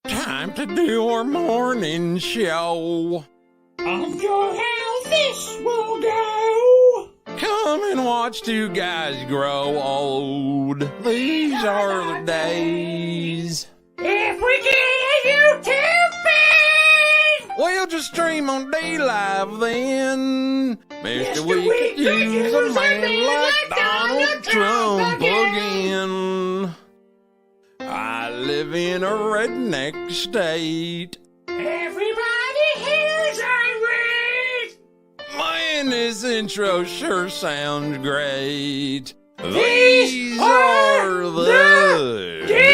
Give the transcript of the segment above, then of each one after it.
Time to do our morning show. On your how this will go. Come and watch two guys grow old. These are the days. If we get a YouTube page, We'll just stream on D-Live then. Mr. We could We could use a man like Donald Trump again. I live in a redneck state. everybody here's irate. Man, this intro sure sounds great. These are the days.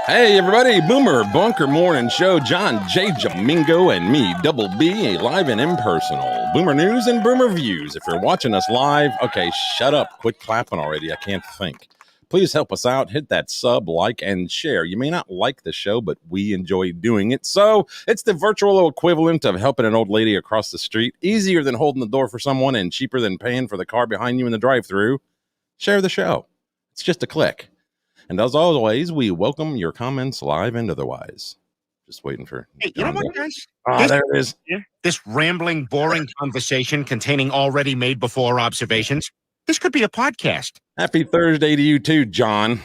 Hey everybody, Boomer Bunker Morning Show, John J. Jamingo and me, Double B, live and impersonal. Boomer News and Boomer Views. If you're watching us live, okay, shut up, quit clapping already, I can't think. Please help us out, hit that sub, like, and share. You may not like the show, but we enjoy doing it. So it's the virtual equivalent of helping an old lady across the street. Easier than holding the door for someone and cheaper than paying for the car behind you in the drive-thru. Share the show. It's just a click. And as always, we welcome your comments live and otherwise. Just waiting for... Hey, you know what, guys? Oh, there it is. This rambling, boring conversation containing already made before observations. This could be a podcast. Happy Thursday to you too, John.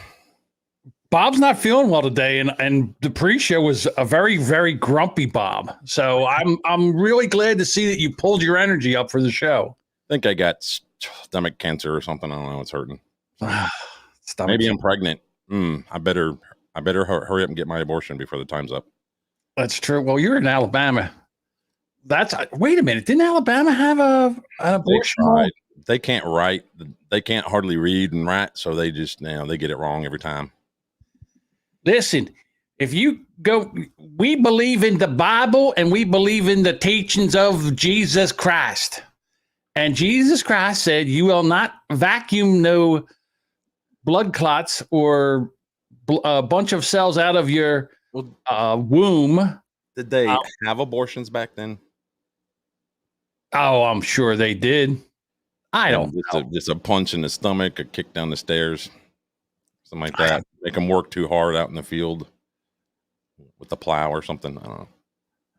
Bob's not feeling well today, and the pre-show was a very, very grumpy Bob. So I'm really glad to see that you pulled your energy up for the show. I think I got stomach cancer or something. I don't know. It's hurting. Maybe I'm pregnant. I better hurry up and get my abortion before the time's up. That's true. Well, you're in Alabama. Wait a minute. Didn't Alabama have an abortion law? They can't write. They can't hardly read and write, so they just they get it wrong every time. Listen, if you go, we believe in the Bible and we believe in the teachings of Jesus Christ. And Jesus Christ said, you will not vacuum no blood clots or a bunch of cells out of your womb. Did they have abortions back then? Oh, I'm sure they did. I don't know. Just a punch in the stomach, a kick down the stairs, something like that. Make them work too hard out in the field with the plow or something. I don't know.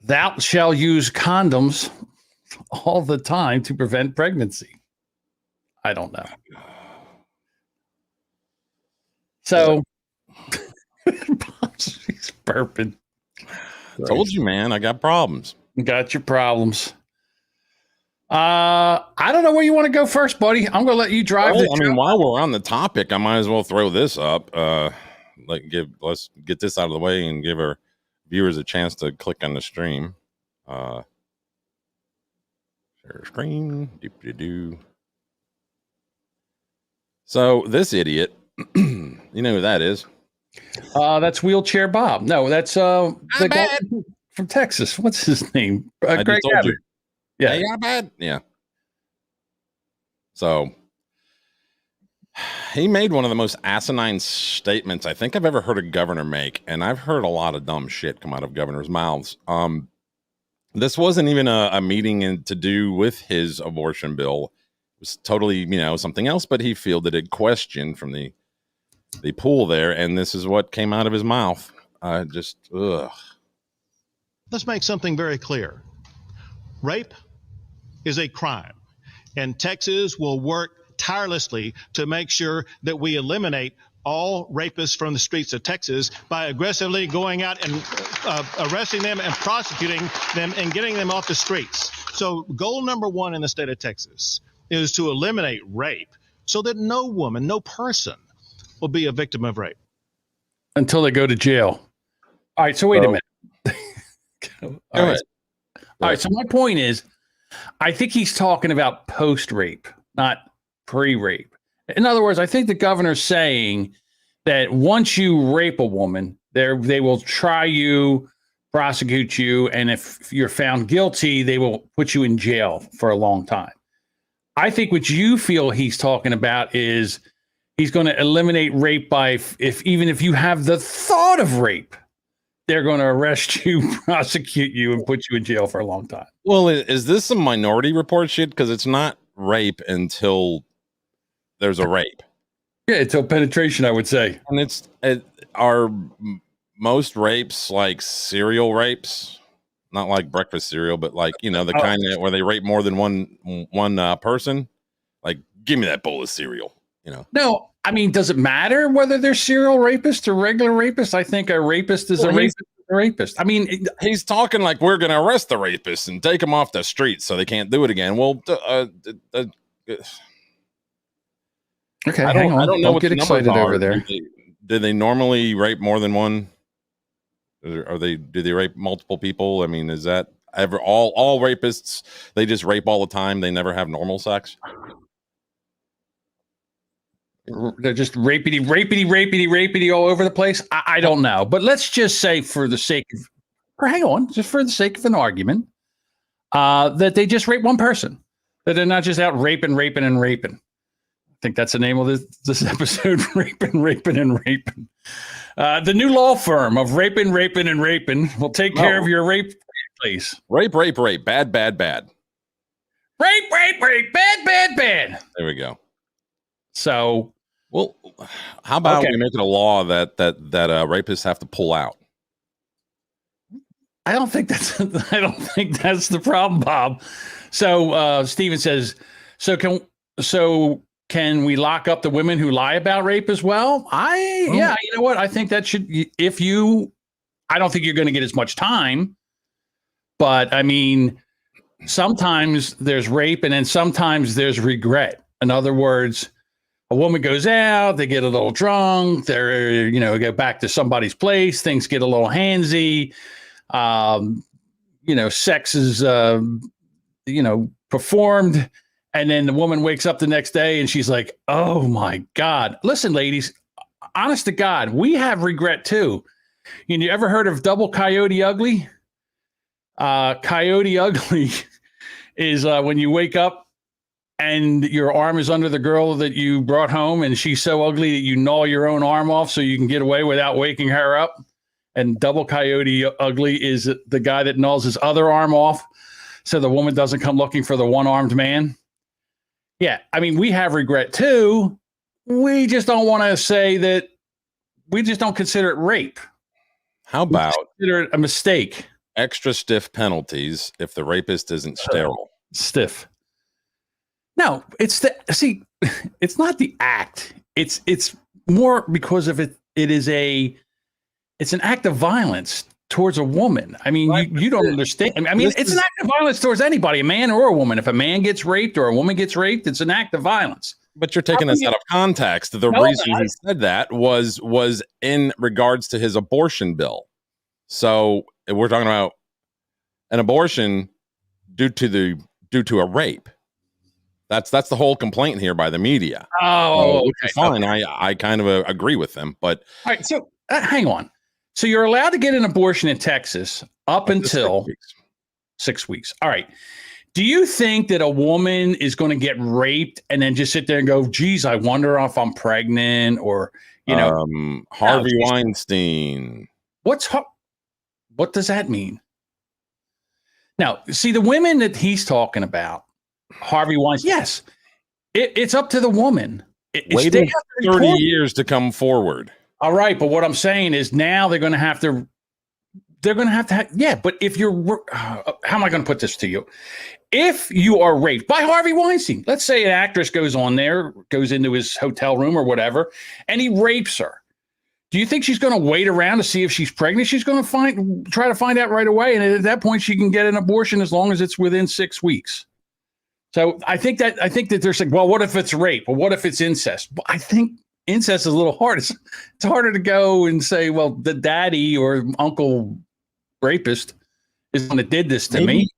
Thou shall use condoms all the time to prevent pregnancy. I don't know. So, he's burping. Told you, man. I got problems. Got your problems. I don't know where you want to go first, buddy. I'm going to let you drive. While we're on the topic, I might as well throw this up. Let's get this out of the way and give our viewers a chance to click on the stream. Share screen. Doop-de-doo. So this idiot, you know who that is? That's Wheelchair Bob. No, that's the guy from Texas. What's his name? Greg Abbott. Yeah. Bad. Yeah. So he made one of the most asinine statements I think I've ever heard a governor make, and I've heard a lot of dumb shit come out of governors' mouths. This wasn't even a meeting to do with his abortion bill. It was totally, something else, but he fielded a question from the pool there, and this is what came out of his mouth. Let's make something very clear. Rape is a crime, and Texas will work tirelessly to make sure that we eliminate all rapists from the streets of Texas by aggressively going out and arresting them and prosecuting them and getting them off the streets. So goal number one in the state of Texas is to eliminate rape so that no woman, no person will be a victim of rape. Until they go to jail. All right, so wait a minute. All right, so my point is, I think he's talking about post-rape, not pre-rape. In other words, I think the governor's saying that once you rape a woman, they will try you, prosecute you, and if you're found guilty, they will put you in jail for a long time. I think what you feel he's talking about is he's going to eliminate rape by even if you have the thought of rape, they're going to arrest you, prosecute you, and put you in jail for a long time. Well, is this some Minority Report shit? Because it's not rape until there's a rape. Yeah, until penetration, I would say. And are most rapes like serial rapes, not like breakfast cereal, but like the kind of where they rape more than one person. Like, give me that bowl of cereal. No, I mean, does it matter whether they're serial rapists or regular rapists? I think a rapist is a rapist. I mean, he's talking like we're going to arrest the rapist and take them off the streets so they can't do it again. Well, okay, hang on. I don't know. Don't get excited over there. Do they normally rape more than one? Do they rape multiple people? I mean, is that ever all rapists? They just rape all the time. They never have normal sex. They're just rapity all over the place. I don't know, but let's just say for the sake of, an argument, that they just rape one person. That they're not just out raping. I think that's the name of this episode: raping. The new law firm of raping will take care of your rape, please. Rape, bad. Rape, bad. There we go. So, well, how about we make it a law that rapists have to pull out? I don't think that's the problem, Bob. So Steven says, can we lock up the women who lie about rape as well? Yeah, you know what? I think that should. I don't think you're going to get as much time, but I mean, sometimes there's rape, and then sometimes there's regret. In other words, a woman goes out, they get a little drunk, they're, go back to somebody's place, things get a little handsy, sex is, performed, and then the woman wakes up the next day and she's like, oh my God. Listen, ladies, honest to God, we have regret too. You ever heard of double coyote ugly? Coyote ugly is when you wake up and your arm is under the girl that you brought home, and she's so ugly that you gnaw your own arm off so you can get away without waking her up. And double coyote ugly is the guy that gnaws his other arm off so the woman doesn't come looking for the one-armed man. Yeah, I mean, we have regret too. We just don't want to say that. We just don't consider it rape. How about consider it a mistake? Extra stiff penalties if the rapist isn't sterile. Stiff. No, it's not the act. It's more because of it. It's an act of violence towards a woman. I mean, right. you don't understand. I mean, it's an act of violence towards anybody, a man or a woman. If a man gets raped or a woman gets raped, it's an act of violence. But you're taking this out of context. The reason he said that was in regards to his abortion bill. So we're talking about an abortion due to a rape. That's the whole complaint here by the media. Oh, okay. Fine. Okay. I kind of agree with them, but all right. So hang on. So you're allowed to get an abortion in Texas up until 6 weeks. All right. Do you think that a woman is going to get raped and then just sit there and go, geez, I wonder if I'm pregnant, or, Harvey Weinstein. What does that mean? Now, see, the women that he's talking about, Harvey Weinstein, yes, it's up to the woman. Waiting 30 years to come forward. All right. But what I'm saying is now they're going to have to, yeah. But if you're, how am I going to put this to you? If you are raped by Harvey Weinstein, let's say an actress goes into his hotel room or whatever, and he rapes her. Do you think she's going to wait around to see if she's pregnant? She's going to try to find out right away. And at that point, she can get an abortion as long as it's within 6 weeks. So I think that they're saying, well, what if it's rape? Well, what if it's incest? Well, I think incest is a little hard. It's harder to go and say, well, the daddy or uncle rapist is the one that did this to me.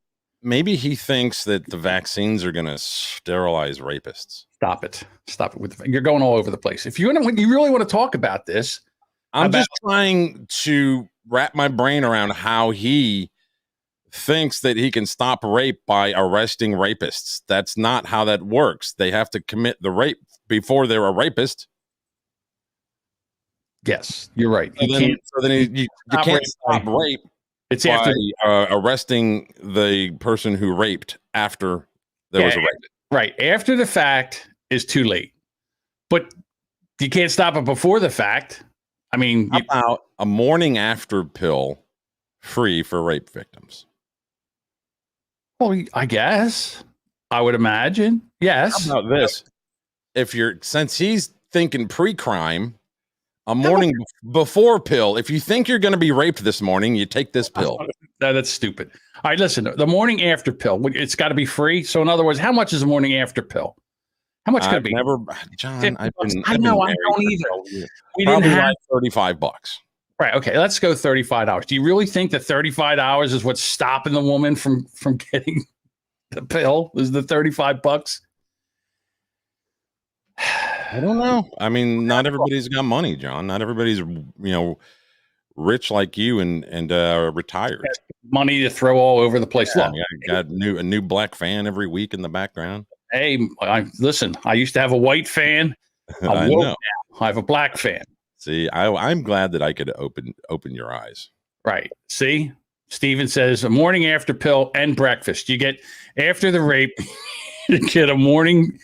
Maybe he thinks that the vaccines are going to sterilize rapists. Stop it. You're going all over the place. If you really want to talk about this, I'm just trying to wrap my brain around how he thinks that he can stop rape by arresting rapists. That's not how that works. They have to commit the rape before they're a rapist. Yes, you're right. You can't stop rape. It's by after arresting the person who raped after there was a rape. Right. After the fact is too late. But You can't stop it before the fact. I mean, How about a morning after pill free for rape victims? well, I guess I would imagine. Yes. How about this? Since he's thinking pre-crime, a morning before pill. If you think you're going to be raped this morning, you take this pill. No, that's stupid. All right, listen. The morning after pill, it's got to be free. So, in other words, how much is a morning after pill? How much could it be? John. I know. I don't either. We Probably didn't have like $35. right. Okay, let's go $35. Do you really think that $35 is what's stopping the woman from getting the pill? Is the $35? I don't know. I mean, not everybody's got money, John. Not everybody's rich like you and retired. Money to throw all over the place. Yeah, Look, I got a new black fan every week in the background. hey, listen. I used to have a white fan. I know. Now. I have a black fan. See, I'm glad that I could open your eyes. Right. See, Steven says a morning after pill and breakfast. You get after the rape, you get a morning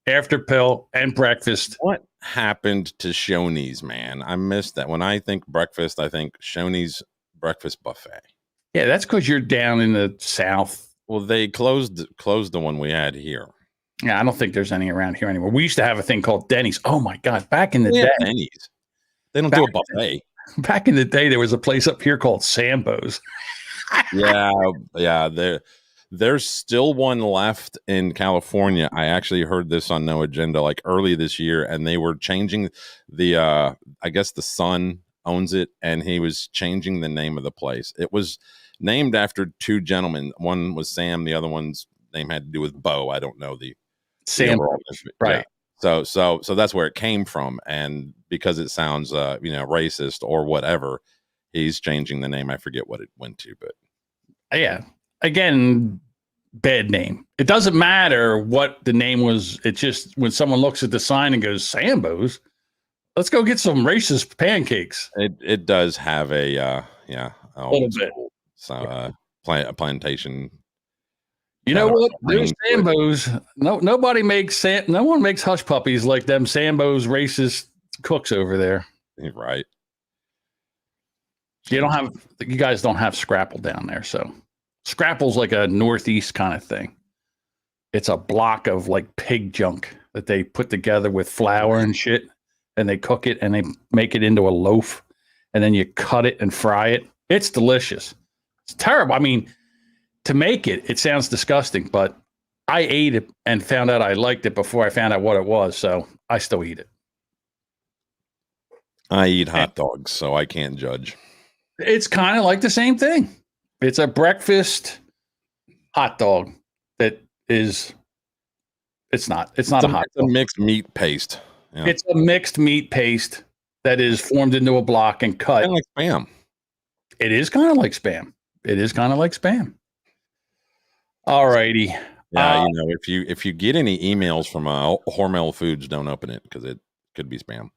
after pill and breakfast. What happened to Shoney's, man? I missed that. When I think breakfast, I think Shoney's breakfast buffet. Yeah, that's because you're down in the South. Well, they closed the one we had here. Yeah, I don't think there's any around here anymore. We used to have a thing called Denny's. Oh my God, back in the day, Denny's. They don't do a buffet. Back in the day, there was a place up here called Sambo's. Yeah. There's still one left in California. I actually heard this on No Agenda like early this year, and they were changing the I guess the son owns it, and he was changing the name of the place. It was named after two gentlemen. One was Sam, the other one's name had to do with Bo. I don't know the Sam, right. Yeah. So that's where it came from, and because it sounds racist or whatever, he's changing the name. I forget what it went to, but Yeah. Again, bad name. It doesn't matter what the name was. It's just when someone looks at the sign and goes, Sambo's, let's go get some racist pancakes. It does have a little bit. So a plantation. You know what? There's Sambo's. No one makes hush puppies like them Sambo's racist cooks over there. Right. You guys don't have Scrapple down there, so Scrapple's like a Northeast kind of thing. It's a block of like pig junk that they put together with flour and shit, and they cook it and they make it into a loaf, and then you cut it and fry it. It's delicious. It's terrible. I mean, to make it sounds disgusting, but I ate it and found out I liked it before I found out what it was, so I still eat it. I eat hot dogs, so I can't judge. It's kind of like the same thing. It's a breakfast hot dog that is. It's not a hot dog. It's a mixed meat paste. Yeah. It's a mixed meat paste that is formed into a block and cut. Kind of like Spam. It is kind of like Spam. All righty. Yeah, if you get any emails from Hormel Foods, don't open it because it could be spam.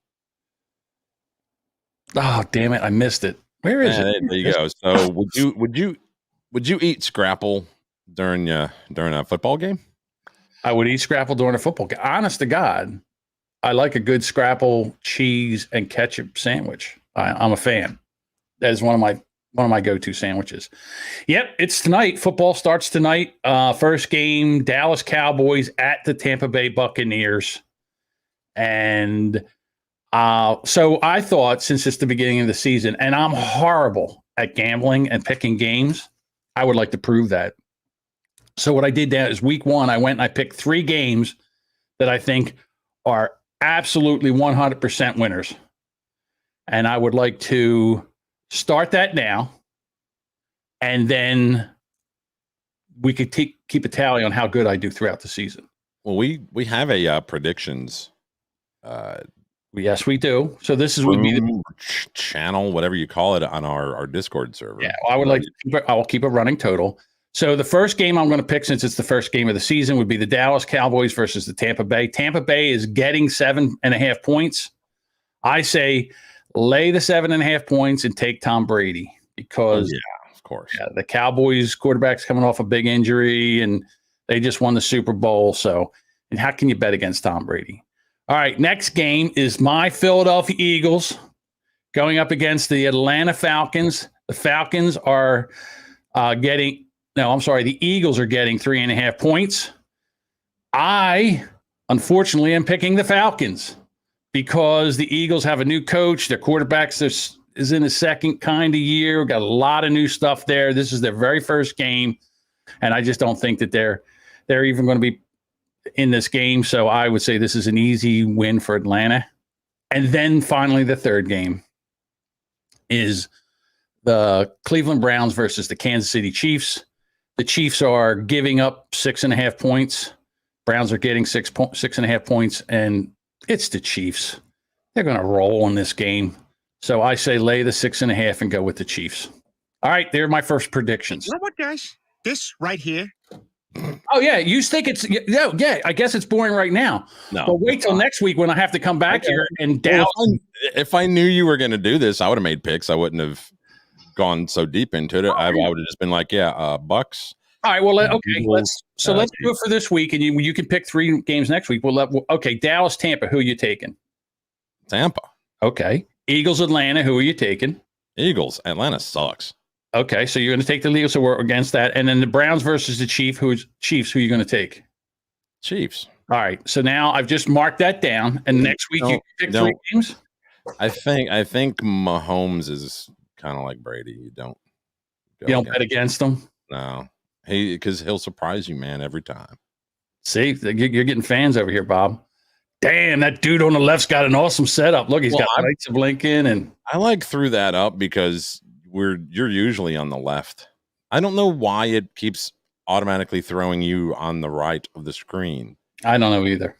Oh, damn it! I missed it. Where is it? There you go. So would you eat Scrapple during a football game? I would eat Scrapple during a football game. Honest to God, I like a good Scrapple cheese and ketchup sandwich. I'm a fan. That is one of my go-to sandwiches. Yep, it's tonight. Football starts tonight. First game, Dallas Cowboys at the Tampa Bay Buccaneers. And so I thought, since it's the beginning of the season, and I'm horrible at gambling and picking games, I would like to prove that. So what I did is week 1, I went and I picked 3 games that I think are absolutely 100% winners. And I would like to start that now, and then we could keep a tally on how good I do throughout the season. Well, we have a predictions. Yes, we do. So this would be the channel, whatever you call it, on our Discord server. Yeah, I will keep a running total. So the first game I'm going to pick, since it's the first game of the season, would be the Dallas Cowboys versus the Tampa Bay. Tampa Bay is getting 7.5 points. I say lay the 7.5 points and take Tom Brady because, of course, the Cowboys quarterback's coming off a big injury and they just won the Super Bowl. So, and how can you bet against Tom Brady? All right, next game is my Philadelphia Eagles going up against the Atlanta Falcons. The Falcons are the Eagles are getting 3.5 points. I, unfortunately, am picking the Falcons because the Eagles have a new coach. Their quarterback is in his second kind of year. We've got a lot of new stuff there. This is their very first game, and I just don't think that they're even going to be in this game. So I would say this is an easy win for Atlanta. And then finally, the third game is the Cleveland Browns versus the Kansas City Chiefs. The Chiefs are giving up 6.5 points. Browns are getting 6.5 points, and it's the Chiefs. They're going to roll in this game. So I say lay the 6.5 and go with the Chiefs. All right, they're my first predictions. You know what, guys? This right here. Oh, yeah. You think it's yeah. I guess it's boring right now. No, but wait till next week when I have to come back here and down. Well, if I knew you were going to do this, I would have made picks. I wouldn't have gone so deep into it. I would have just been like, Bucks. All right. Well, okay. Let's do it for this week, and you can pick 3 games next week. Okay. Dallas, Tampa. Who are you taking? Tampa. Okay. Eagles, Atlanta. Who are you taking? Eagles. Atlanta sucks. Okay, so you're going to take the Eagles, so we're against that. And then the Browns versus the Chiefs. Who are you going to take? Chiefs. All right, so now I've just marked that down. And next week you pick 3 games? I think Mahomes is kind of like Brady. You don't bet against him? No. Because he'll surprise you, man, every time. See, you're getting fans over here, Bob. Damn, that dude on the left's got an awesome setup. Look, he's got lights of Lincoln. And I threw that up because you're usually on the left. I don't know why it keeps automatically throwing you on the right of the screen. I don't know either.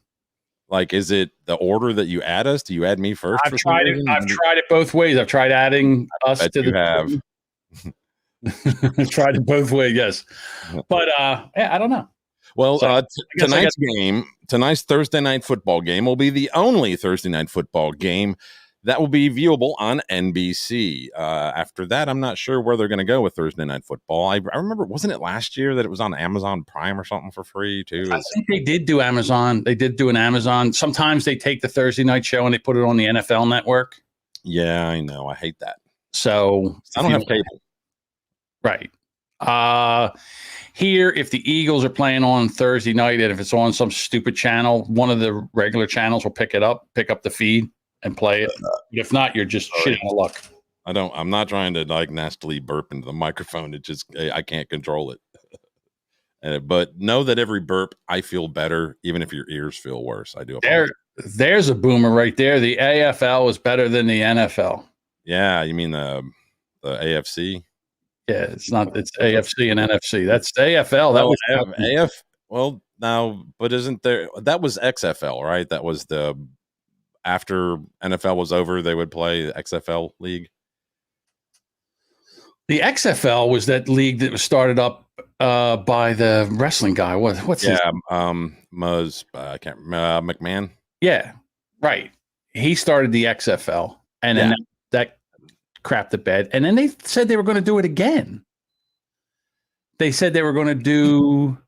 Like, is it the order that you add us? Do you add me first? I've tried it both ways. I've tried adding us to the. I've tried it both ways, yes. But I don't know. Well, tonight's Thursday night football game will be the only Thursday night football game that will be viewable on NBC. After that, I'm not sure where they're going to go with Thursday night football. I remember, wasn't it last year that it was on Amazon Prime or something for free too? I think they did do Amazon. They did do an Amazon. Sometimes they take the Thursday night show and they put it on the NFL Network. Yeah, I know. I hate that. So I don't have cable. Right. Here, if the Eagles are playing on Thursday night and if it's on some stupid channel, one of the regular channels will pick up the feed and play it. If not, you're just shitting the luck. I'm not trying to like nastily burp into the microphone. It just, I can't control it. But know that every burp, I feel better, even if your ears feel worse. I do. There's a boomer right there. The AFL is better than the NFL. Yeah. You mean the AFC? Yeah, it's not. It's AFC and NFC. That's AFL. That was AF. Well, now, but isn't there? That was XFL, right? That was after NFL was over, they would play the XFL league. The XFL was that league that was started up by the wrestling guy. What's his name? McMahon. Yeah, right. He started the XFL, and then that crapped the bed. And then they said they were going to do it again. They said they were going to do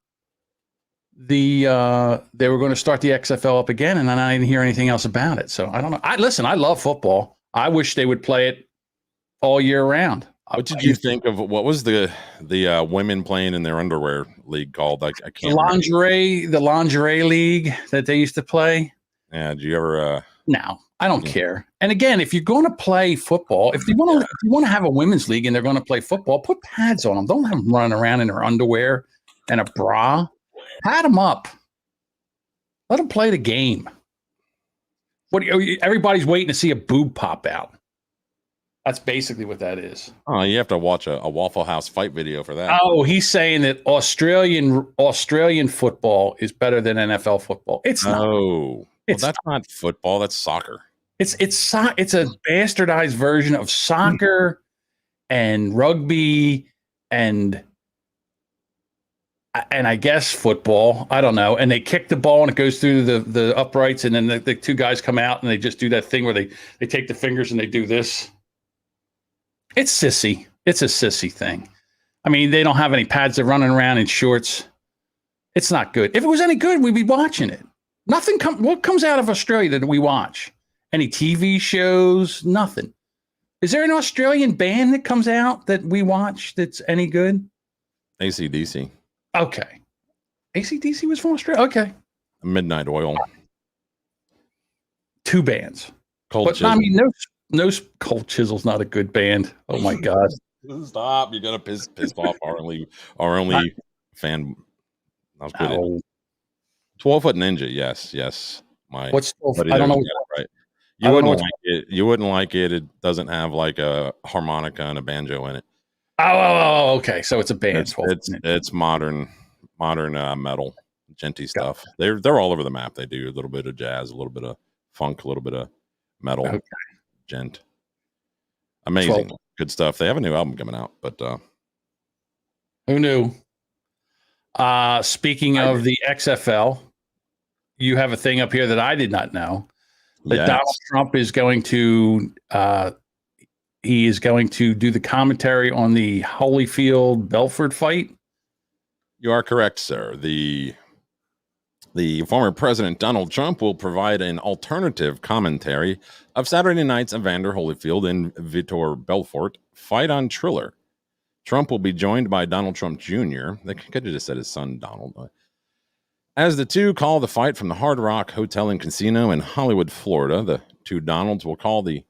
they were going to start the XFL up again, and then I didn't hear anything else about it. So I don't know. I love football. I wish they would play it all year round. What did you think of what was the women playing in their underwear league called? I can't. The lingerie league that they used to play. Yeah. Did you ever? No, I don't care. And again, if you're going to play football, if you want to have a women's league and they're going to play football, put pads on them. Don't have them running around in their underwear and a bra. Pad them up. Let them play the game. Everybody's waiting to see a boob pop out. That's basically what that is. Oh, you have to watch a Waffle House fight video for that. Oh, he's saying that Australian football is better than NFL football. It's not. Oh, that's not football. That's soccer. It's a bastardized version of soccer and rugby and I guess football. I don't know. And they kick the ball and it goes through the uprights, and then the two guys come out and they just do that thing where they take the fingers and they do this. It's sissy. It's a sissy thing. I mean, they don't have any pads. They're running around in shorts. It's not good. If it was any good, we'd be watching it. Nothing what comes out of Australia that we watch? Any TV shows? Nothing. Is there an Australian band that comes out that we watch that's any good? AC/DC. Okay. AC/DC was from Australia? Okay. Midnight Oil. 2 bands. Cold But Chisel. I mean, no Cold Chisel's not a good band. Oh my God. Stop. You're going to piss off our only fan. I was good. Oh, 12-foot Ninja. Yes. what's buddy I don't there know. got it right. I You don't know wouldn't like it. You wouldn't like it. It doesn't have like a harmonica and a banjo in it. Oh, okay. So it's a band. It's modern metal, genty stuff. They're all over the map. They do a little bit of jazz, a little bit of funk, a little bit of metal, Okay. gent. Amazing, good stuff. They have a new album coming out, but Who knew? Speaking of the XFL, you have a thing up here that I did not know. That yes. Donald Trump is going to he is going to do the commentary on the Holyfield Belfort fight. You are correct, sir. The former president Donald Trump will provide an alternative commentary of Saturday night's Evander Holyfield and Vitor Belfort fight on Triller. Trump will be joined by Donald Trump Jr. They could have just said his son Donald. As the two call the fight from the Hard Rock Hotel and Casino in Hollywood, Florida, the two Donalds will call the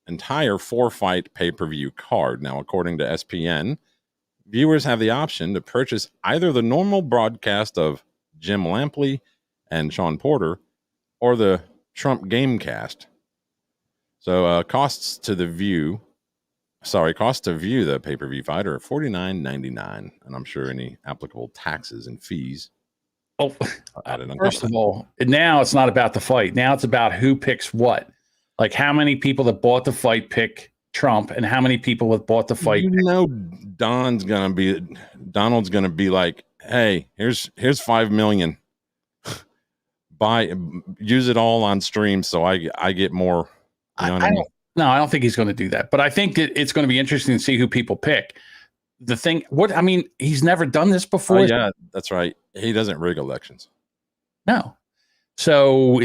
entire 4-fight pay-per-view card. Now, according to ESPN, viewers have the option to purchase either the normal broadcast of Jim Lampley and Sean Porter or the Trump Gamecast. So costs to view the pay-per-view fight are $49.99, and I'm sure any applicable taxes and fees. Oh, first of all, now it's not about the fight. Now it's about who picks what. Like how many people that bought the fight pick Trump, and how many people that bought the fight. Donald's gonna be like, hey, here's $5 million. Use it all on stream so I get more. You know what I mean? No, I don't think he's going to do that. But I think that it's going to be interesting to see who people pick. He's never done this before. Oh, yeah, that's right. He doesn't rig elections. No. So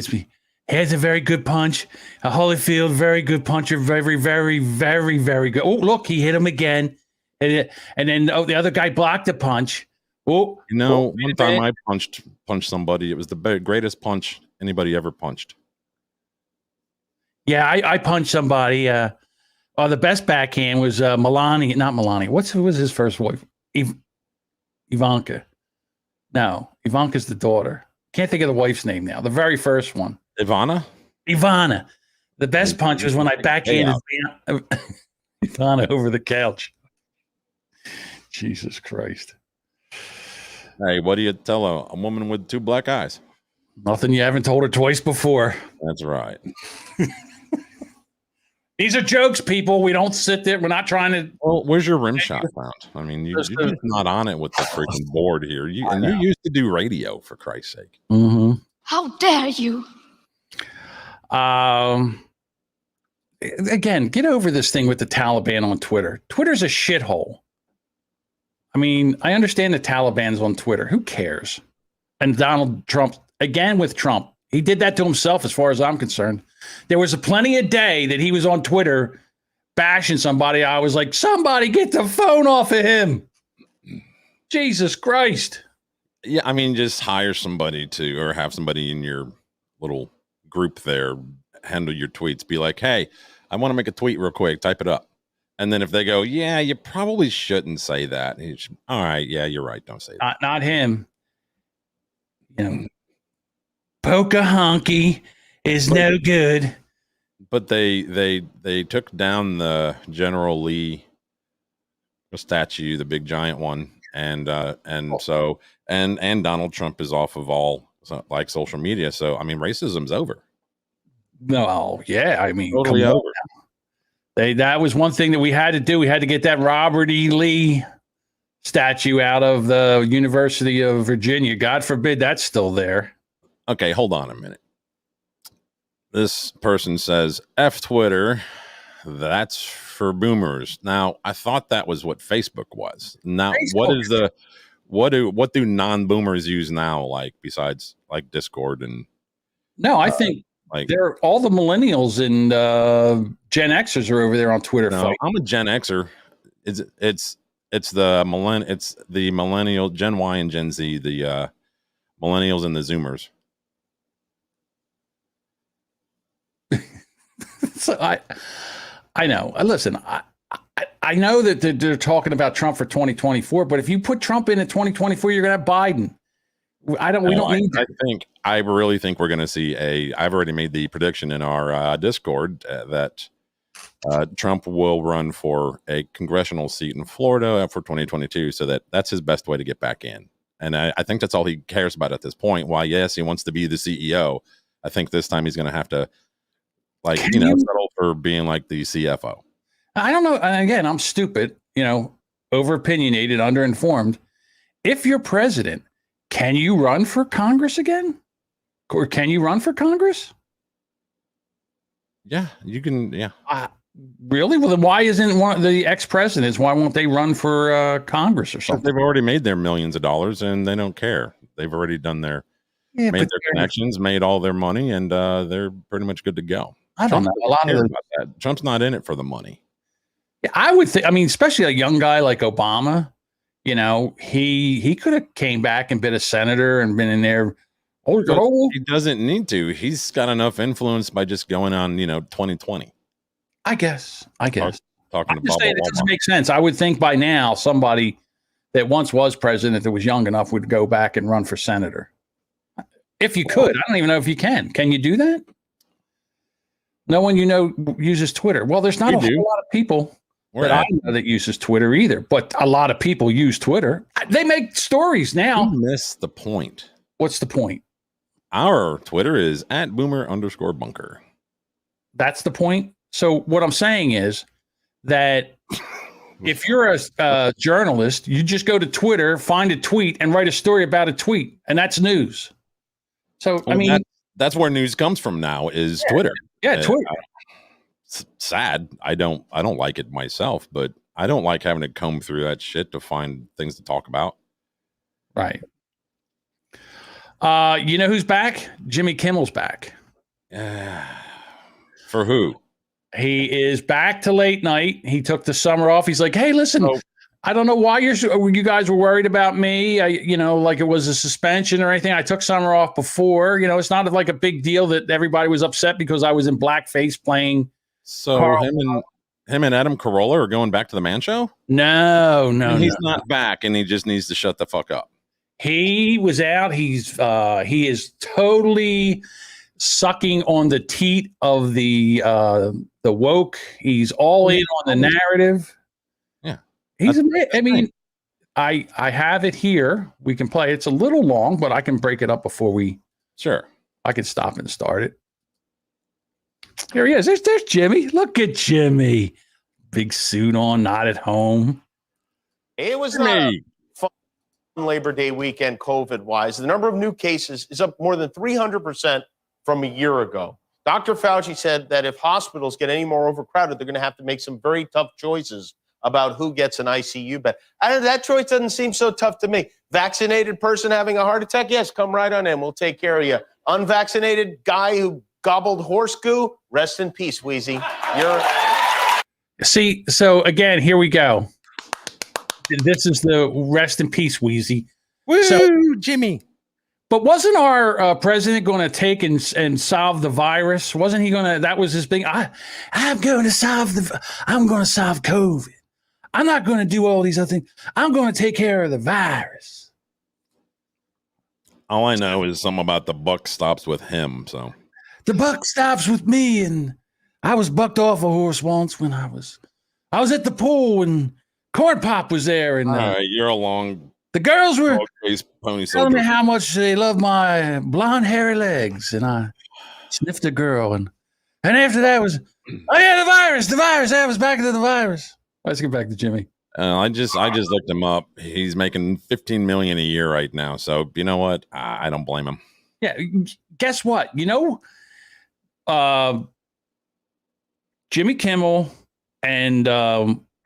here's a very good punch. A Holyfield, very good puncher. Very, very, very, very good. Oh, look, he hit him again. And then the other guy blocked the punch. Oh, one time I punched somebody. It was the greatest punch anybody ever punched. Yeah, I punched somebody. The best backhand was not Melania. Who was his first wife? Ivanka. No, Ivanka's the daughter. Can't think of the wife's name now. The very first one. Ivana. The best punch was when I backhanded Ivana over the couch. Jesus Christ. Hey, what do you tell a woman with 2 black eyes? Nothing you haven't told her twice before. That's right. These are jokes, people. We don't sit there. We're not trying to. Well, where's your rim shot found? I mean, you're just not on it with the freaking board here. You used to do radio, for Christ's sake. Mm-hmm. How dare you? Again, get over this thing with the Taliban on Twitter. Twitter's a shithole. I mean, I understand the Taliban's on Twitter. Who cares? And Donald Trump, again with Trump, he did that to himself as far as I'm concerned. There was plenty of day that he was on Twitter bashing somebody. I was like, somebody get the phone off of him. Jesus Christ. Yeah, I mean, just hire somebody or have somebody in your little group there handle your tweets. Be like, hey, I want to make a tweet real quick. Type it up. And then if they go, yeah, you probably shouldn't say that. All right, yeah, you're right. Don't say that. Not him. You know, Pocahontas is no good. But they took down the General Lee statue, the big giant one, and Donald Trump is off of all like social media. So I mean, racism's over. No, yeah, I mean, totally over. That was one thing that we had to do. We had to get that Robert E. Lee statue out of the University of Virginia. God forbid that's still there. Okay, hold on a minute. This person says, F Twitter, that's for boomers. Now, I thought that was what Facebook was. Now, what do non-boomers use now, like besides like Discord and No, I think like they're all the millennials and Gen Xers are over there on Twitter. no, I'm a Gen Xer. It's the millennial Gen Y and Gen Z, the millennials and the Zoomers. So I know. Listen, I know that they're talking about Trump for 2024, but if you put Trump in at 2024, you're going to have Biden. We don't need that. I really think we're going to see I've already made the prediction in our Discord that Trump will run for a congressional seat in Florida for 2022. So that's his best way to get back in. And I think that's all he cares about at this point. While, yes, he wants to be the CEO, I think this time he's going to have to settle for being like the CFO. I don't know. And again, I'm stupid, over opinionated, underinformed. If you're president, can you run for Congress again? Or can you run for Congress? Yeah, you can. Yeah. Really? Well, then why isn't one of the ex-presidents? Why won't they run for Congress or something? They've already made their millions of dollars and they don't care. They've already done made their connections, made all their money, and they're pretty much good to go. I don't know. A lot of that. Trump's not in it for the money. Yeah, I would think. I mean, especially a young guy like Obama. He could have came back and been a senator and been in there. He doesn't need to. He's got enough influence by just going on, 2020. I guess. Talking about it doesn't make sense. I would think by now somebody that once was president that was young enough would go back and run for senator. If you could, I don't even know if you can. Can you do that? No one uses Twitter. Well, there's not a whole lot of people that I know that uses Twitter either, but a lot of people use Twitter. They make stories now. You missed the point. What's the point? Our Twitter is @boomer_bunker. That's the point. So what I'm saying is that if you're a journalist, you just go to Twitter, find a tweet, and write a story about a tweet, and that's news. So, that's where news comes from now is Twitter. Yeah, Twitter. It's sad. I don't like it myself, but I don't like having to comb through that shit to find things to talk about. Right. You know who's back? Jimmy Kimmel's back. For who? He is back to late night. He took the summer off. He's like, hey, listen, I don't know why you guys were worried about me. Like it was a suspension or anything. I took summer off before. It's not like a big deal that everybody was upset because I was in blackface playing. So him and Adam Carolla are going back to the Man Show? No. He's not back, and he just needs to shut the fuck up. He was out. He is totally sucking on the teat of the woke. He's all in on the narrative. Yeah. I have it here. We can play. It's a little long, but I can break it up before we. Sure. I can stop and start it. Here he is. There's Jimmy. Look at Jimmy. Big suit on, not at home. It was me. Labor Day weekend, COVID-wise. The number of new cases is up more than 300% from a year ago. Dr. Fauci said that if hospitals get any more overcrowded, they're going to have to make some very tough choices about who gets an ICU bed. That choice doesn't seem so tough to me. Vaccinated person having a heart attack? Yes, come right on in. We'll take care of you. Unvaccinated guy who gobbled horse goo? Rest in peace, Wheezy. See, so again, here we go. This is the rest in peace, Wheezy. Woo, so, Jimmy. But wasn't our president going to take and solve the virus? Wasn't he going to? That was his thing. I'm going to solve COVID. I'm not going to do all these other things. I'm going to take care of the virus. All I know is something about the buck stops with him. So the buck stops with me, and I was bucked off a horse once when I was at the pool and Corn Pop was there, and you're along. The girls were telling me how much they love my blonde, hairy legs, and I sniffed a girl, and after that was, the virus. I was back into the virus. Let's get back to Jimmy. I just looked him up. He's making $15 million a year right now. So you know what? I don't blame him. Yeah. Guess what? Jimmy Kimmel and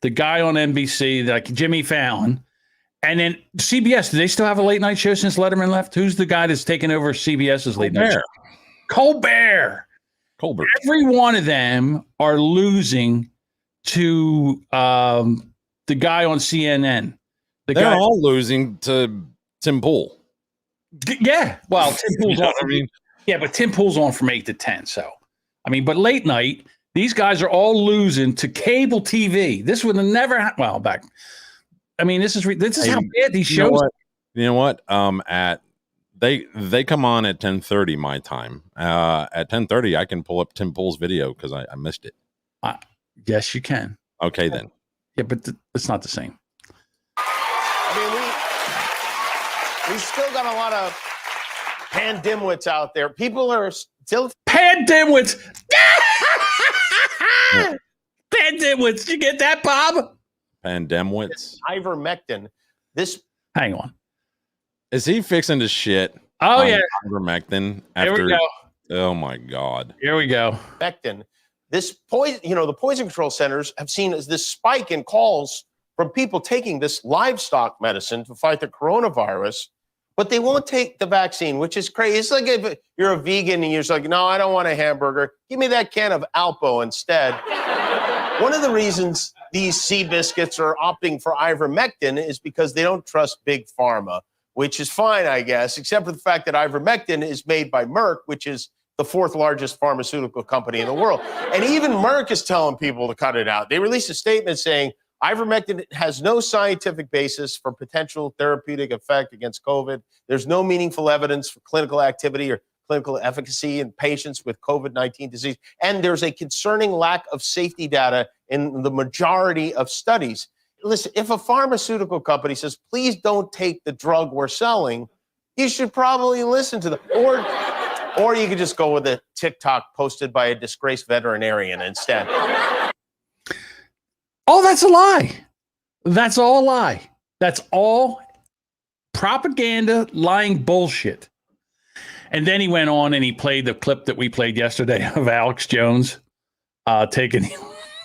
the guy on NBC, like Jimmy Fallon, And then CBS, do they still have a late night show since Letterman left? Who's the guy that's taken over CBS's late night show? Colbert. Every one of them are losing to the guy on CNN. They're all losing to Tim Pool. Yeah. Well, Tim Pool's on. Yeah, but Tim Pool's on from 8 to 10. So, I mean, but late night, these guys are all losing to cable TV. This would have never back. I mean, this is how bad these shows. You know what? They come on at 10:30 my time. At 10:30, I can pull up Tim Pool's video because I missed it. Yes, you can. Okay, then. Yeah, but it's not the same. I mean, we still got a lot of pandimwits out there. People are still pandimwits. Pandimwits. You get that, Bob? Pandemwits. Ivermectin. Hang on. Is he fixing to shit? Oh yeah. Ivermectin. Here we go. Oh my God. Here we go. Ivermectin. This poison, the poison control centers have seen this spike in calls from people taking this livestock medicine to fight the coronavirus, but they won't take the vaccine, which is crazy. It's like if you're a vegan and you're just like, no, I don't want a hamburger. Give me that can of Alpo instead. One of the reasons these sea biscuits are opting for ivermectin is because they don't trust big pharma, which is fine, I guess, except for the fact that ivermectin is made by Merck, which is the 4th largest pharmaceutical company in the world. And even Merck is telling people to cut it out. They released a statement saying ivermectin has no scientific basis for potential therapeutic effect against COVID. There's no meaningful evidence for clinical activity or clinical efficacy in patients with COVID-19 disease. And there's a concerning lack of safety data in the majority of studies. Listen, if a pharmaceutical company says, please don't take the drug we're selling, you should probably listen to them. Or you could just go with a TikTok posted by a disgraced veterinarian instead. Oh, that's a lie. That's all a lie. That's all propaganda, lying bullshit. And then he went on and he played the clip that we played yesterday of Alex Jones taking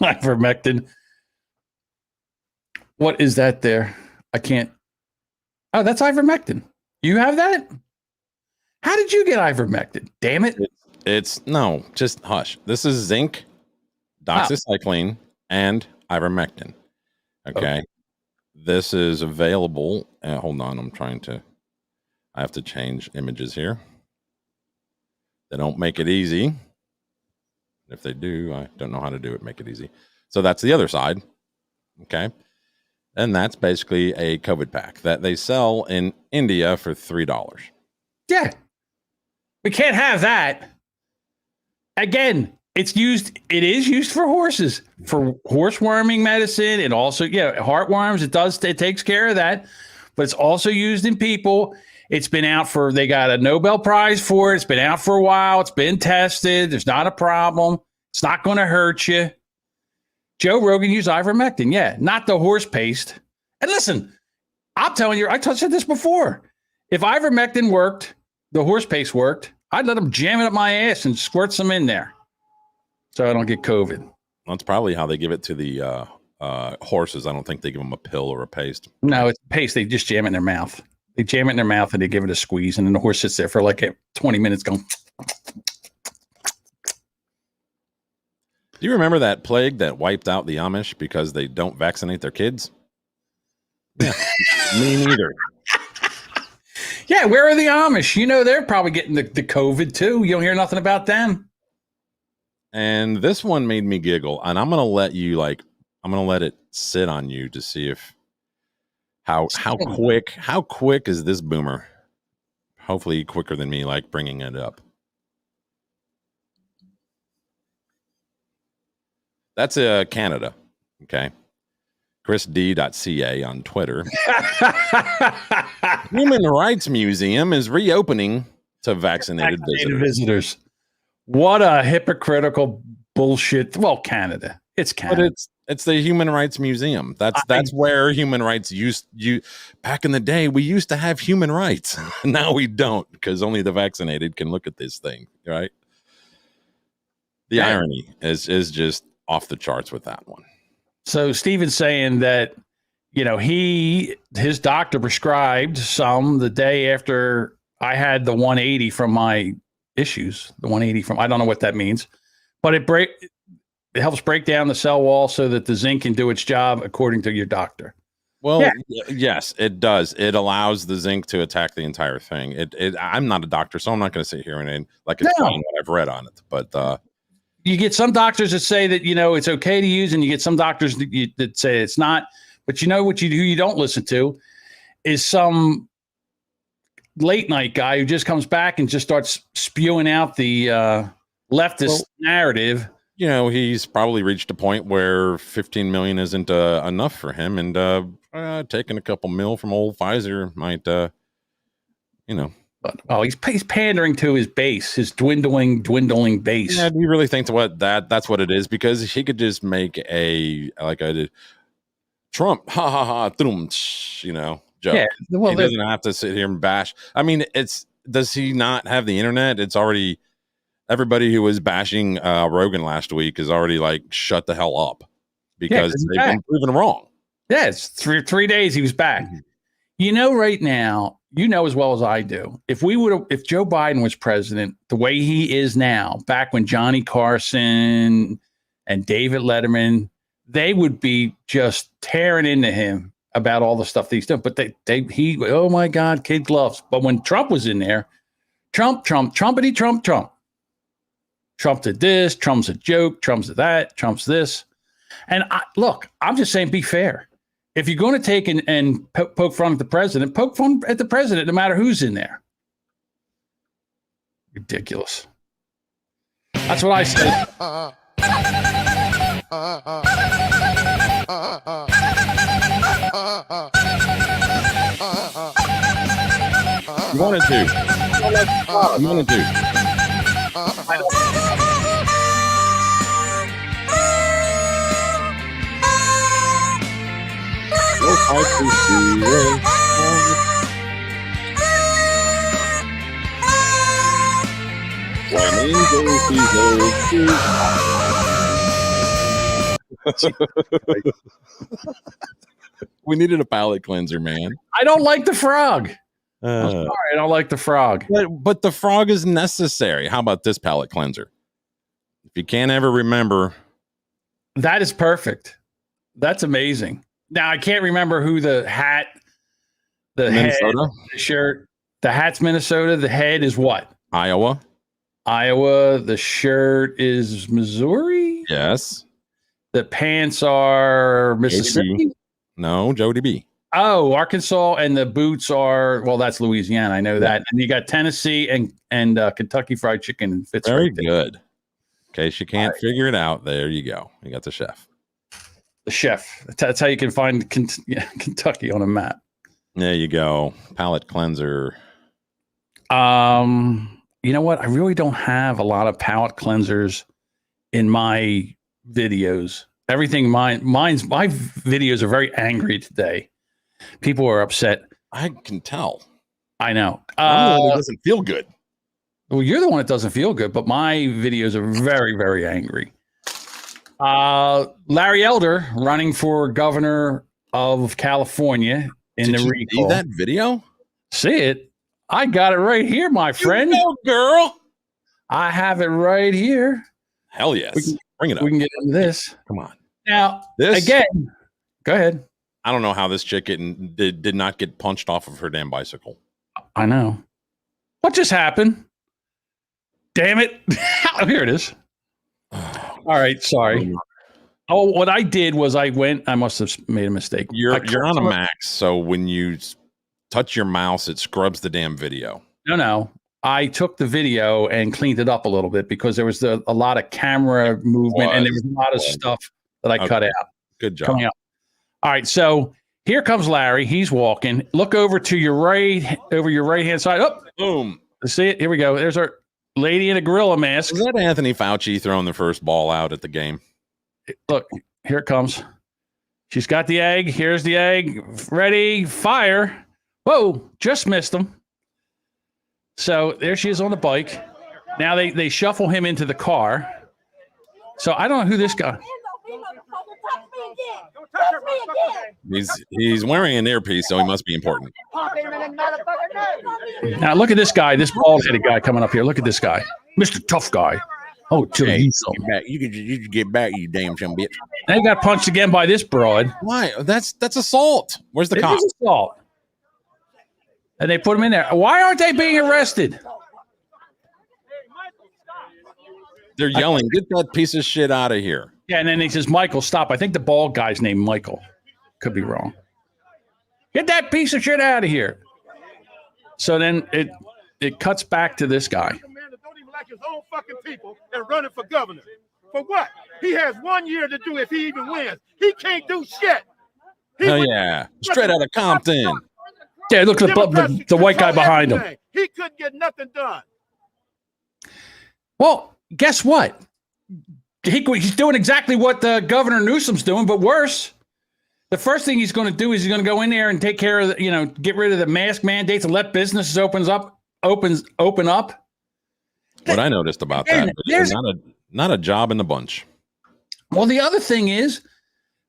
ivermectin. What is that there? I can't. Oh, that's ivermectin. You have that? How did you get ivermectin? Damn it. It's no, just hush. This is zinc, doxycycline, and ivermectin. Okay. This is available. Hold on. I have to change images here. They don't make it easy. If they do, I don't know how to do it. Make it easy. So that's the other side. Okay. And that's basically a COVID pack that they sell in India for $3. Yeah. We can't have that. Again, it is used for horses, for horse worming medicine, and also, heartworms. It takes care of that, but it's also used in people. It's been out they got a Nobel Prize for it. It's been out for a while. It's been tested. There's not a problem. It's not going to hurt you. Joe Rogan used ivermectin. Yeah, not the horse paste. And listen, I'm telling you, I said this before. If ivermectin worked, the horse paste worked, I'd let them jam it up my ass and squirt some in there so I don't get COVID. That's probably how they give it to the horses. I don't think they give them a pill or a paste. No, it's paste. They just jam it in their mouth. They jam it in their mouth and they give it a squeeze, and then the horse sits there for like 20 minutes going. Do you remember that plague that wiped out the Amish because they don't vaccinate their kids? Yeah, me neither. Yeah, where are the Amish? They're probably getting the COVID too. You don't hear nothing about them. And this one made me giggle, and I'm gonna let it sit on you to see if how quick is this boomer? Hopefully quicker than me, like bringing it up. That's Canada. Okay. ChrisD.ca on Twitter. Human Rights Museum is reopening to vaccinated visitors. What a hypocritical bullshit. Well, Canada. It's Canada. But it's the Human Rights Museum. That's where human rights back in the day, we used to have human rights. Now we don't, because only the vaccinated can look at this thing, right? The irony is just off the charts with that one. So Steven's saying that his doctor prescribed some the day after I had the 180 from my issues. The 180 from, I don't know what that means, but it helps break down the cell wall so that the zinc can do its job according to your doctor. Well, yes, it does. It allows the zinc to attack the entire thing. I'm not a doctor, so I'm not going to sit here and explain what I've read on it. But you get some doctors that say that it's okay to use, and you get some doctors that say it's not. But who you don't listen to is some late night guy who just comes back and just starts spewing out the leftist narrative. He's probably reached a point where 15 million isn't enough for him, and taking a couple mil from old Pfizer might, Well, he's pandering to his base, his dwindling base. Yeah, do you really think that's what it is? Because he could just make a Trump, ha ha ha, joke. Yeah, well, he doesn't have to sit here and bash. I mean, does he not have the internet? It's already. Everybody who was bashing Rogan last week is already shut the hell up because they've been proven wrong. Yeah, it's 3 days he was back. Mm-hmm. Right now, as well as I do, if Joe Biden was president the way he is now, back when Johnny Carson and David Letterman, they would be just tearing into him about all the stuff that he's done. But oh my God, kid gloves. But when Trump was in there, Trump. Trump did this, Trump's a joke, Trump's that, Trump's this. And I'm just saying, be fair. If you're going to take and poke fun at the president, poke fun at the president, no matter who's in there. Ridiculous. That's what I say. 1 and 2. 1 and 2. We needed a palate cleanser, man. I don't like the frog. I'm sorry, I don't like the frog. But the frog is necessary. How about this palate cleanser? If you can't ever remember. That is perfect. That's amazing. Now, I can't remember who the hat, the Minnesota? Head, the shirt. The hat's Minnesota. The head is what? Iowa. The shirt is Missouri. Yes. The pants are Mississippi. No, Jody B. Oh, Arkansas, and the boots are, well, that's Louisiana. I know that. And you got Tennessee and Kentucky Fried Chicken. Fits very right good. In case you can't figure it out, there you go. You got the chef. The chef. That's how you can find Kentucky on a map. There you go. Palate cleanser. You know what? I really don't have a lot of palate cleansers in my videos. Everything my videos are very angry today. People are upset. I can tell. I know. I'm the one who doesn't feel good. Well, you're the one that doesn't feel good, but my videos are very, very angry. Larry Elder running for governor of California in the recall. See that video? See it? I got it right here, my friend. Girl. I have it right here. Hell yes. Bring it up. We can get into this. Come on. Now, again, go ahead. I don't know how this chick did not get punched off of her damn bicycle. I know. What just happened? Damn it. Oh, here it is. All right. Sorry. Oh, what I did was I must have made a mistake. You're on a Max, so when you touch your mouse, it scrubs the damn video. No. I took the video and cleaned it up a little bit because there was a lot of camera movement and there was a lot of stuff that I cut out. Good job. All right. So here comes Larry. He's walking. Look over to your right hand side. Oh, boom. See it? Here we go. There's our lady in a gorilla mask. Is that Anthony Fauci throwing the first ball out at the game? Look, here it comes. She's got the egg. Here's the egg. Ready, fire. Whoa, just missed him. So there she is on the bike. Now they shuffle him into the car. So I don't know who this guy. He's wearing an earpiece, so he must be important. Now look at this guy, this bald-headed guy coming up here. Look at this guy, Mr. Tough Guy. Oh, Hey, get back. You could get back, you damn chum bitch. And he got punched again by this broad. Why? That's assault. Where's the It cop? is assault. And they put him in there. Why aren't they being arrested? They're yelling, "Get that piece of shit out of here!" Yeah, and then he says, Michael, stop. I think the bald guy's named Michael. Could be wrong. Get that piece of shit out of here. So then it cuts back to this guy. Man that don't even like his own fucking people and running for governor. For what? He has 1 year to do if he even wins. He can't do shit. Hell yeah! Straight out of Compton. Yeah, look at the white guy behind him. He couldn't get nothing done. Well, guess what? He's doing exactly what Governor Newsom's doing, but worse. The first thing he's going to do is he's going to go in there and take care of, get rid of the mask mandates and let businesses open up. What I noticed about that, there's not a job in the bunch. Well, the other thing is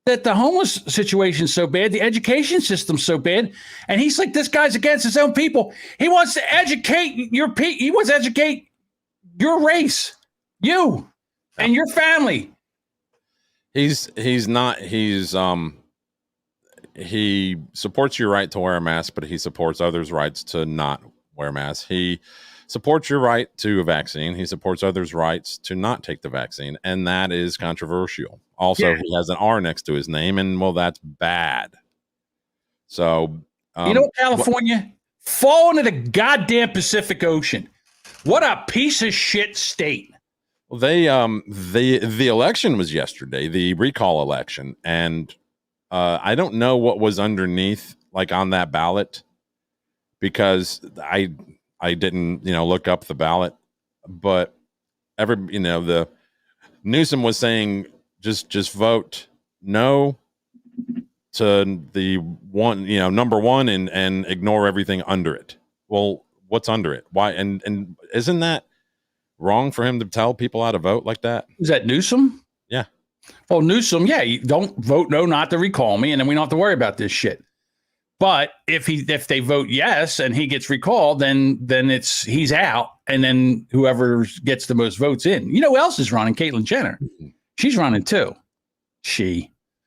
that the homeless situation's so bad, the education system's so bad, and he's like, this guy's against his own people. He wants to educate he wants to educate your race, you and your family. He supports your right to wear a mask, but he supports others' rights to not wear masks. He supports your right to a vaccine. He supports others' rights to not take the vaccine, and that is controversial. Also, He has an R next to his name, and well, that's bad. So, California, fall into the goddamn Pacific Ocean. What a piece of shit state. Well, the election was yesterday, the recall election, and I don't know what was underneath, like on that ballot, because I didn't, look up the ballot, but the Newsom was saying just vote no to the one, number one, and ignore everything under it. Well, what's under it? Why? And isn't that wrong for him to tell people how to vote like that? Is that Newsom? Yeah. Well, Newsom, you don't vote no not to recall me, and then we don't have to worry about this shit. But if they vote yes and he gets recalled, then he's out, and then whoever gets the most votes in. You know who else is running? Caitlyn Jenner. She's running too.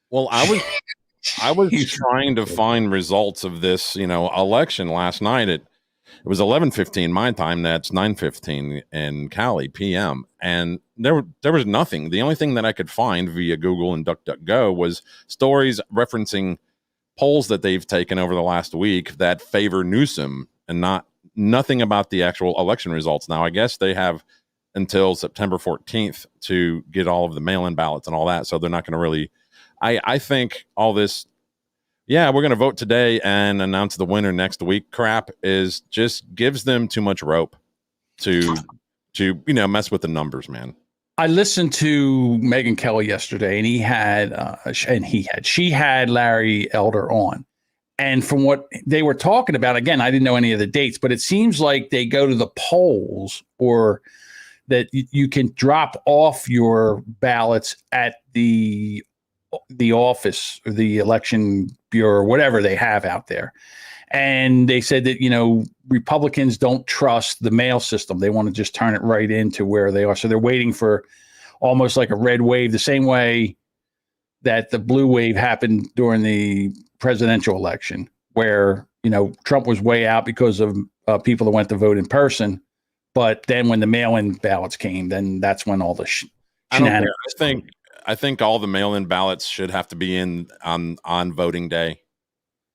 Well, I was trying to find results of this, election last night. It was 11:15 my time. That's 9:15 in Cali PM, and there was nothing. The only thing that I could find via Google and DuckDuckGo was stories referencing polls that they've taken over the last week that favor Newsom, and nothing about the actual election results. Now, I guess they have until September 14th to get all of the mail-in ballots and all that, so they're not going to really. I think all this, we're going to vote today and announce the winner next week crap is just gives them too much rope to mess with the numbers, man. I listened to Megyn Kelly yesterday, and she had Larry Elder on. And from what they were talking about, again, I didn't know any of the dates, but it seems like they go to the polls, or that you can drop off your ballots at the office or the election bureau, or whatever they have out there. And they said that, Republicans don't trust the mail system. They want to just turn it right into where they are. So they're waiting for almost like a red wave, the same way that the blue wave happened during the presidential election, where, Trump was way out because of people that went to vote in person. But then when the mail-in ballots came, then that's when all the shenanigans. I think all the mail-in ballots should have to be in on voting day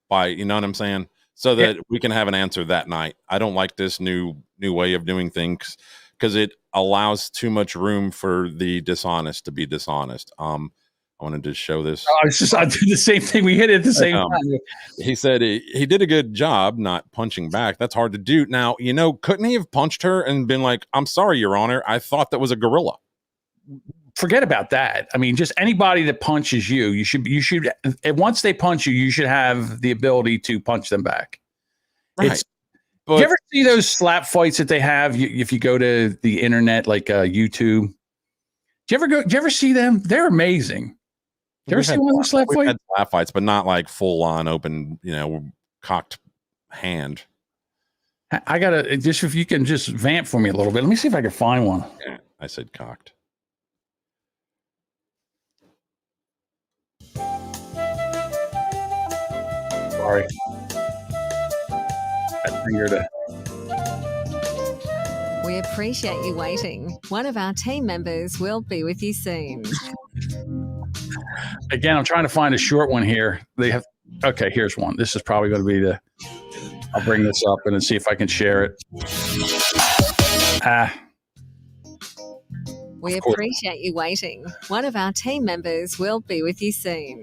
by, you know what I'm saying? So that we can have an answer that night. I don't like this new way of doing things because it allows too much room for the dishonest to be dishonest. I wanted to show this. I did the same thing. We hit it at the same time. He said he did a good job not punching back. That's hard to do. Now, couldn't he have punched her and been like, "I'm sorry, Your Honor. I thought that was a gorilla." Forget about that. I mean, just anybody that punches you should, once they punch you, you should have the ability to punch them back. Right. Do you ever see those slap fights that they have? If you go to the internet, like YouTube, do you ever see them? They're amazing. You ever see one of those slap We've fights? had slap fights, but not like full on open, cocked hand. I gotta just if you can just vamp for me a little bit. Let me see if I can find one. Yeah, I said cocked. Sorry. That finger to We appreciate you waiting. One of our team members will be with you soon. again. I'm trying to find a short one here. They have okay. Here's one. This is probably going to be the. I'll bring this up and then see if I can share it. We appreciate you waiting. One of our team members will be with you soon.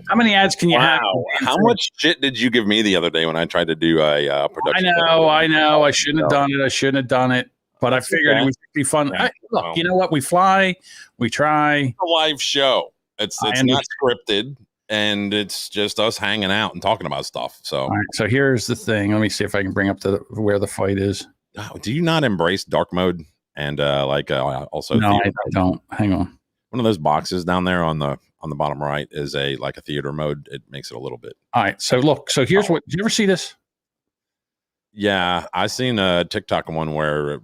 How many ads can you have? How much shit did you give me the other day when I tried to do a production? I know. I shouldn't have done it. But I figured it would be fun. Look, you know what? We fly, we try. It's a live show. It's not scripted, and it's just us hanging out and talking about stuff. So, all right, so here's the thing. Let me see if I can bring up where the fight is. Do you not embrace dark mode and also? No, I don't. Hang on. One of those boxes down there on the bottom right is a theater mode. It makes it a little bit. All right. So look. So here's what. Did you ever see this? Yeah, I seen a TikTok one where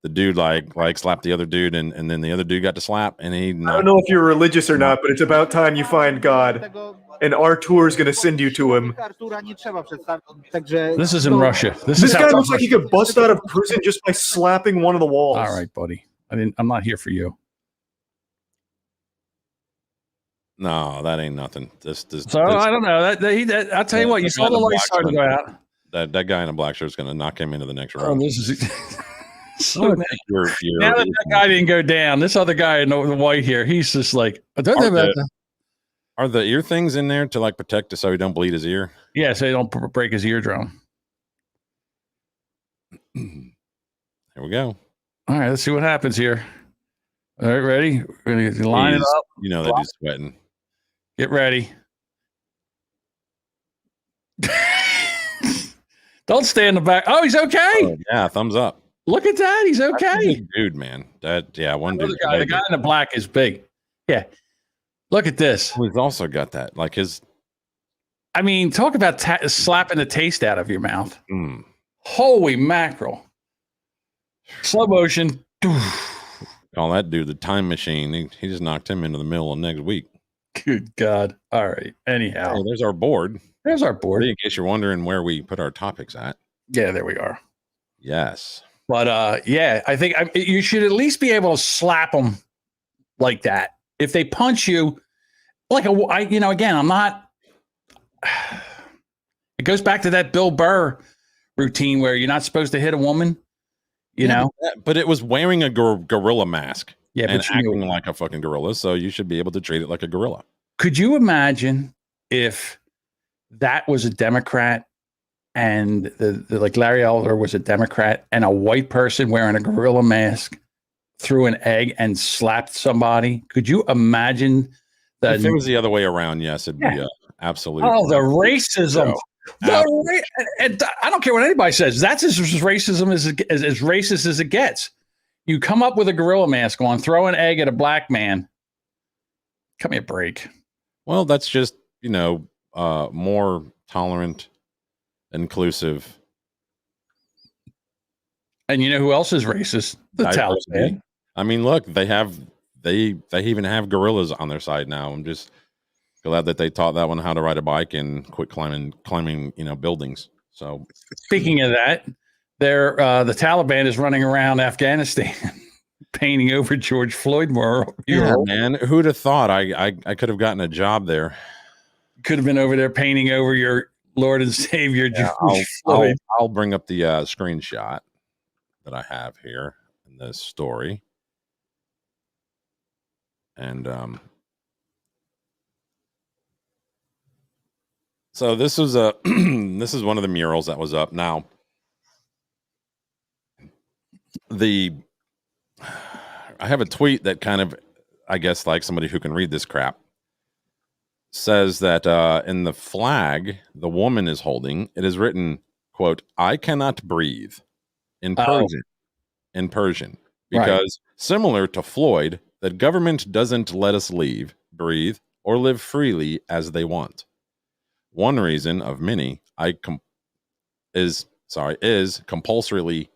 the dude like slapped the other dude, and then the other dude got to slap, and he. I don't know if you're religious or not, but it's about time you find God, and our tour is going to send you to him. This is in Russia. This guy looks like he could bust out of prison just by slapping one of the walls. All right, buddy. I'm not here for you. No, that ain't nothing. So I don't know. I'll tell you what. You saw the light started to go out. That guy in a black shirt is going to knock him into the next round. Oh, this is. So now that guy didn't go down, this other guy in the white here, he's just like. Are the ear things in there to protect it so he don't bleed his ear? Yeah, so he don't break his eardrum. Here we go. All right, let's see what happens here. All right, ready? We're gonna line it up. You know that he's sweating. Get ready. Don't stay in the back. Oh, he's okay. Oh, yeah, thumbs up. Look at that. He's okay. Dude, man. One dude. The guy in the black is big. Yeah. Look at this. He's also got that. I mean, talk about slapping the taste out of your mouth. Mm. Holy mackerel. Slow motion. Call that dude the time machine. He just knocked him into the middle of next week. Good God. All right. Anyhow. Oh, there's our board. There's our board. In case you're wondering where we put our topics at. Yeah, there we are. Yes. But yeah, I think you should at least be able to slap them like that. If they punch you, again, I'm not. It goes back to that Bill Burr routine where you're not supposed to hit a woman. You know, but it was wearing a gorilla mask. Yeah, and acting like a fucking gorilla, so you should be able to treat it like a gorilla. Could you imagine if that was a Democrat and the like Larry Elder was a Democrat and a white person wearing a gorilla mask threw an egg and slapped somebody? Could you imagine that? If it was the other way around, yes, it'd be absolutely. Oh, the racism. And I don't care what anybody says. That's as racism as racist as it gets. You come up with a gorilla mask on, throw an egg at a black man. Cut me a break. Well, that's just, more tolerant, inclusive. And you know who else is racist? The Taliban. I mean, look, they even have gorillas on their side now. I'm just glad that they taught that one how to ride a bike and quit climbing, buildings. So speaking of that, the Taliban is running around Afghanistan painting over George Floyd mural. Yeah, man. Who'd have thought I could have gotten a job there? Could have been over there painting over your Lord and Savior George Floyd. I'll bring up the screenshot that I have here in this story. And so this was this is one of the murals that was up. Now I have a tweet that kind of, I guess, like somebody who can read this crap. says that in the flag the woman is holding, it is written, quote, "I cannot breathe," in Persian. In Persian, because similar to Floyd, the government doesn't let us leave, breathe, or live freely as they want. One reason of many is compulsorily.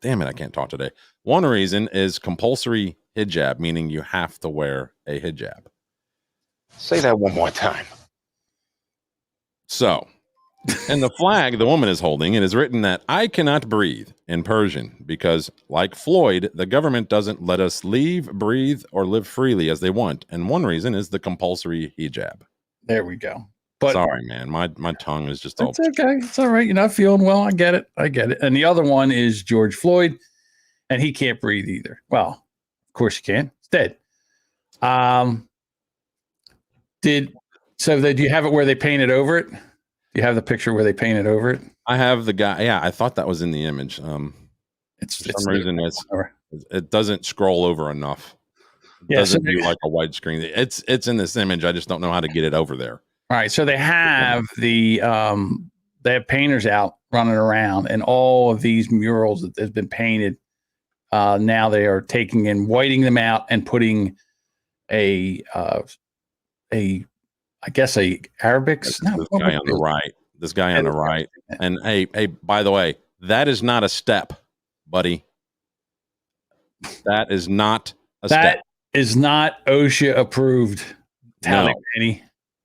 Damn it, I can't talk today. One reason is compulsory hijab, meaning you have to wear a hijab. Say that one more time. So, in the flag the woman is holding, it is written that "I cannot breathe" in Persian because, like Floyd, the government doesn't let us leave, breathe, or live freely as they want. And one reason is the compulsory hijab. There we go. But sorry, man, my tongue is just all. It's okay. It's all right. You're not feeling well. I get it. And the other one is George Floyd, and he can't breathe either. Well, of course he can. He's dead. Do you have it where they painted over it? Do you have the picture where they painted over it? I have the guy. Yeah, I thought that was in the image. For some reason it doesn't scroll over enough. It doesn't do like a widescreen. It's in this image. I just don't know how to get it over there. All right, so they have they have painters out running around, and all of these murals that have been painted. Now they are taking and whiting them out and putting a Arabics. This guy on the right. This guy on the right. And hey, by the way, that is not a step, buddy. That is not a step. That is not OSHA approved. No.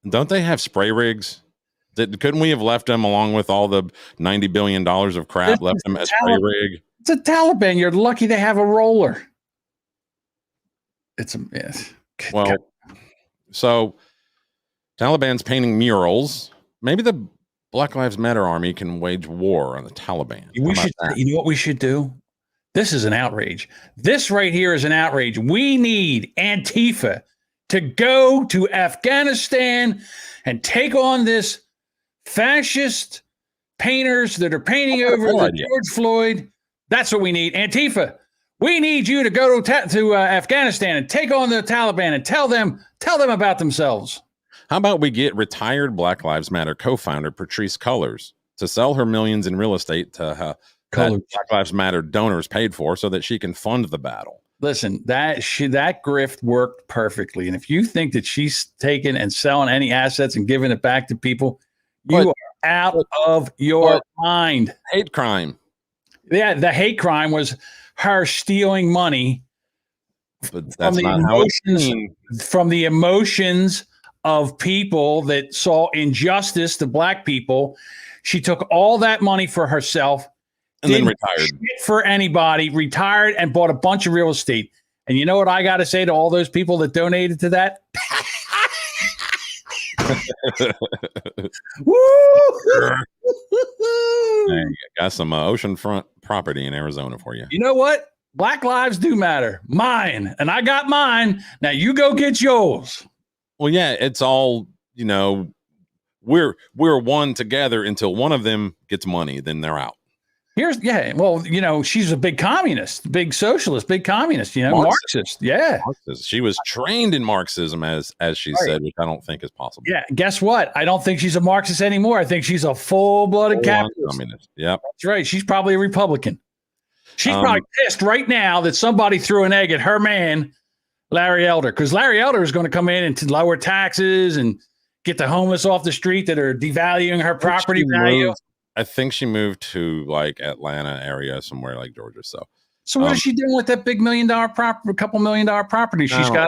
Don't they have spray rigs? Couldn't we have left them along with all the $90 billion of crap, left them as spray rig? It's a Taliban. You're lucky they have a roller. Well, so Taliban's painting murals. Maybe the Black Lives Matter army can wage war on the Taliban. You know what we should do? This is an outrage. This right here is an outrage. We need Antifa to go to Afghanistan and take on this fascist painters that are painting over George Floyd. That's what we need. Antifa, we need you to go to Afghanistan and take on the Taliban and tell them about themselves. How about we get retired Black Lives Matter co-founder Patrisse Cullors to sell her millions in real estate to Black Lives Matter donors paid for so that she can fund the battle? Listen, that grift worked perfectly. And if you think that she's taking and selling any assets and giving it back to people, you are out of your mind. Hate crime. Yeah, the hate crime was her stealing money but that's not how it's seen. From the emotions of people that saw injustice to black people. She took all that money for herself. And then retired. For anybody, retired and bought a bunch of real estate. And you know what I got to say to all those people that donated to that? Got some oceanfront property in Arizona for you. You know what? Black lives do matter. Mine. And I got mine. Now you go get yours. Well, yeah, it's all, we're one together until one of them gets money, then they're out. She's a big communist, big socialist, big communist, Marxist. Yeah. Marxist. She was trained in Marxism, as she said, which I don't think is possible. Yeah. Guess what? I don't think she's a Marxist anymore. I think she's a full-blooded capitalist. Communist. Yep. That's right. She's probably a Republican. She's probably pissed right now that somebody threw an egg at her man, Larry Elder, because Larry Elder is going to come in and lower taxes and get the homeless off the street that are devaluing her property value. I think she moved to like Atlanta area, somewhere like Georgia. So what is she doing with that big $1 million property, couple $1 million property she's got?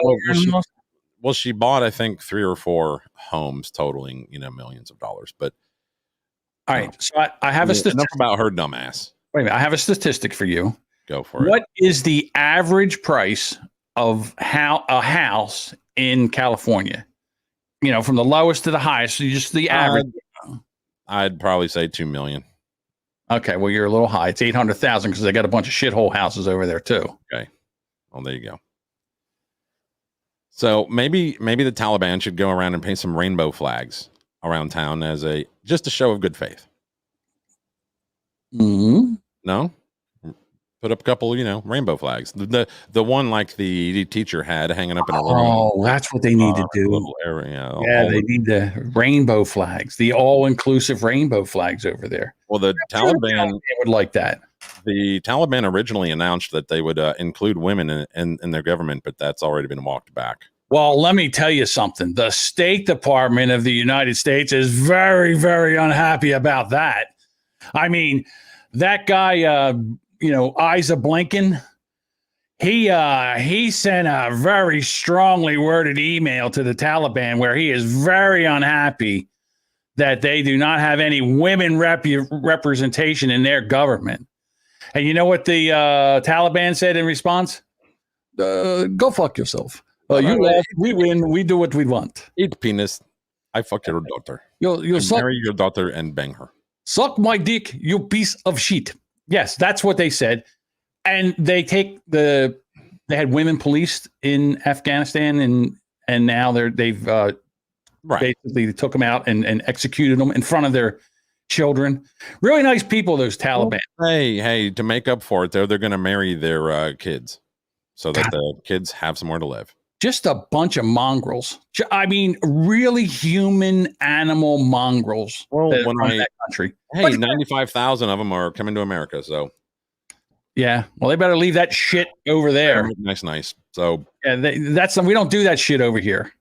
She bought, I think, 3 or 4 homes totaling, millions of dollars. But all right, so I have a statistic about her dumbass. Wait a minute, I have a statistic for you. Go for it. What is the average price of a house in California? From the lowest to the highest, so just the average. I'd probably say 2 million. Okay, well, you're a little high. It's 800,000 because they got a bunch of shithole houses over there too. Okay, well, there you go. So maybe the Taliban should go around and paint some rainbow flags around town as just a show of good faith. Mm-hmm. No, Put up a couple, rainbow flags. The one like the teacher had hanging up in a room. Oh, that's what they need to do. Little area, Yeah, they need the rainbow flags, the all-inclusive rainbow flags over there. Well, the Taliban would like that. The Taliban originally announced that they would include women in their government, but that's already been walked back. Well, let me tell you something. The State Department of the United States is very, very unhappy about that. I mean, that guy, Isa Blinken, he sent a very strongly worded email to the Taliban where he is very unhappy that they do not have any women representation in their government. And you know what the Taliban said in response? Go fuck yourself. You lost, we win, we do what we want. Eat penis. I fucked your daughter. You'll marry your daughter and bang her. Suck my dick, you piece of shit. Yes, that's what they said. And they had women policed in Afghanistan, and now they've basically took them out and executed them in front of their children. Really nice people, those Taliban. Hey, to make up for it, they're going to marry their kids so that the kids have somewhere to live. Just a bunch of mongrels. I mean, really human animal mongrels. Well, that country. Hey, 95,000 of them are coming to America. So, yeah. Well, they better leave that shit over there. Nice. So, yeah, we don't do that shit over here.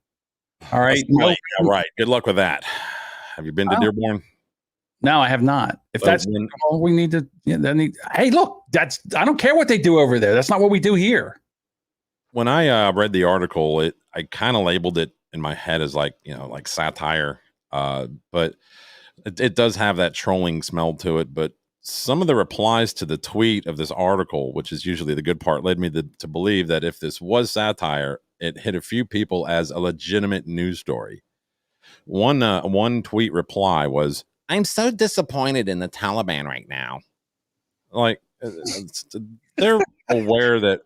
All right. Right. Yeah, right. Good luck with that. Have you been to Dearborn? No, I have not. If that's all we need to, hey, look, I don't care what they do over there. That's not what we do here. When I read the article, I kind of labeled it in my head as like satire, but it does have that trolling smell to it. But some of the replies to the tweet of this article, which is usually the good part, led me to believe that if this was satire, it hit a few people as a legitimate news story. One tweet reply was, "I'm so disappointed in the Taliban right now." Like they're aware that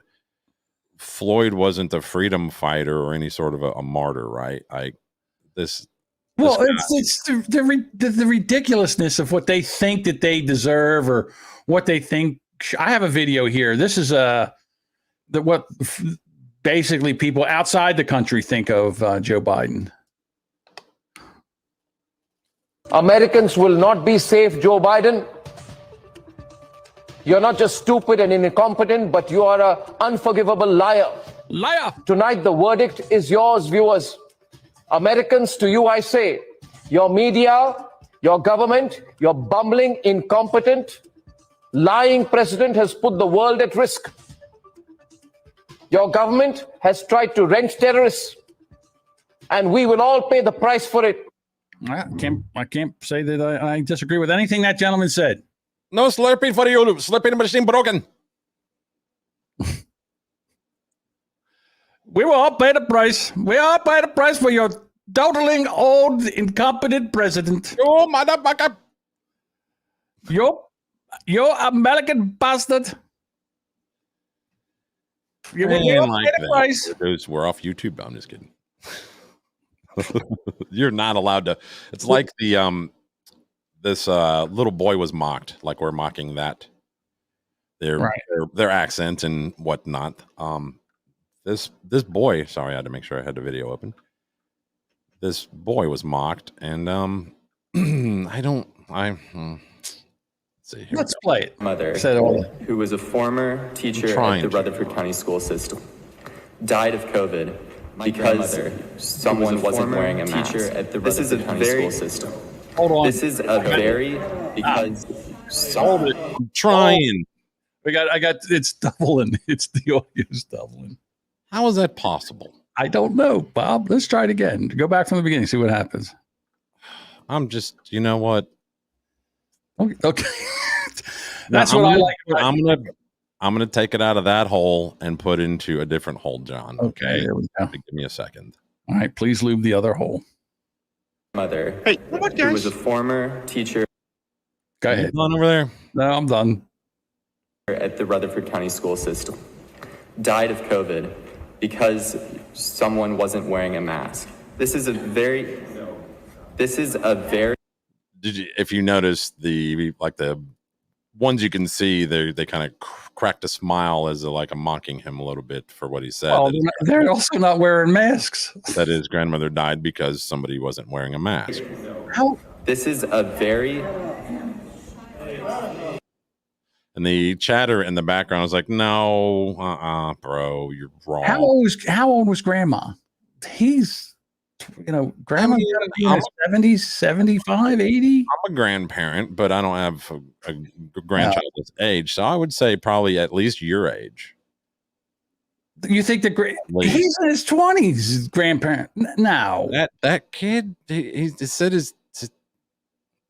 Floyd wasn't a freedom fighter or any sort of a martyr, right? It's the ridiculousness of what they think that they deserve or what they think. I have a video here. This is what basically people outside the country think of Joe Biden. Americans will not be safe, Joe Biden. You're not just stupid and incompetent, but you are an unforgivable liar. Liar! Tonight, the verdict is yours, viewers. Americans, to you I say, your media, your government, your bumbling, incompetent, lying president has put the world at risk. Your government has tried to wrench terrorists, and we will all pay the price for it. I can't say that I disagree with anything that gentleman said. No slurping for you. Slurping machine broken. We will all pay the price. We all pay the price for your doddling, old, incompetent president. You motherfucker. You American bastard. You will like pay the price. We're off YouTube. I'm just kidding. You're not allowed to. It's like the this little boy was mocked, like we're mocking that their accent and whatnot. This boy, sorry, I had to make sure I had the video open. This boy was mocked, and let's see. Let's play it. Mother, who was a former teacher at the Rutherford County School System, died of COVID because someone wasn't wearing a mask. This is a very system. Hold on. This is a very because someone trying. I got it's doubling. It's the audio's doubling. How is that possible? I don't know, Bob. Let's try it again. Go back from the beginning, see what happens. I'm just, you know what? Okay. That's what I like. I'm gonna take it out of that hole and put into a different hole, John. Okay, there we go. Give me a second. All right, please lube the other hole. Mother, what, who was a former teacher. Go ahead. Done over there? No, I'm done. At the Rutherford County School System, died of COVID because someone wasn't wearing a mask. This is a very. Did you, if you notice the ones you can see, they kind of cracked a smile as like a mocking him a little bit for what he said. Well, they're also not wearing masks. That his grandmother died because somebody wasn't wearing a mask. How? This is a very... And the chatter in the background was like, no, bro, you're wrong. How old was grandma? He's, grandma's gotta be in his 70s, 75, 80. I'm a grandparent, but I don't have a grandchild this age. So I would say probably at least your age. You think he's in his 20s, grandparent? No. That kid, he said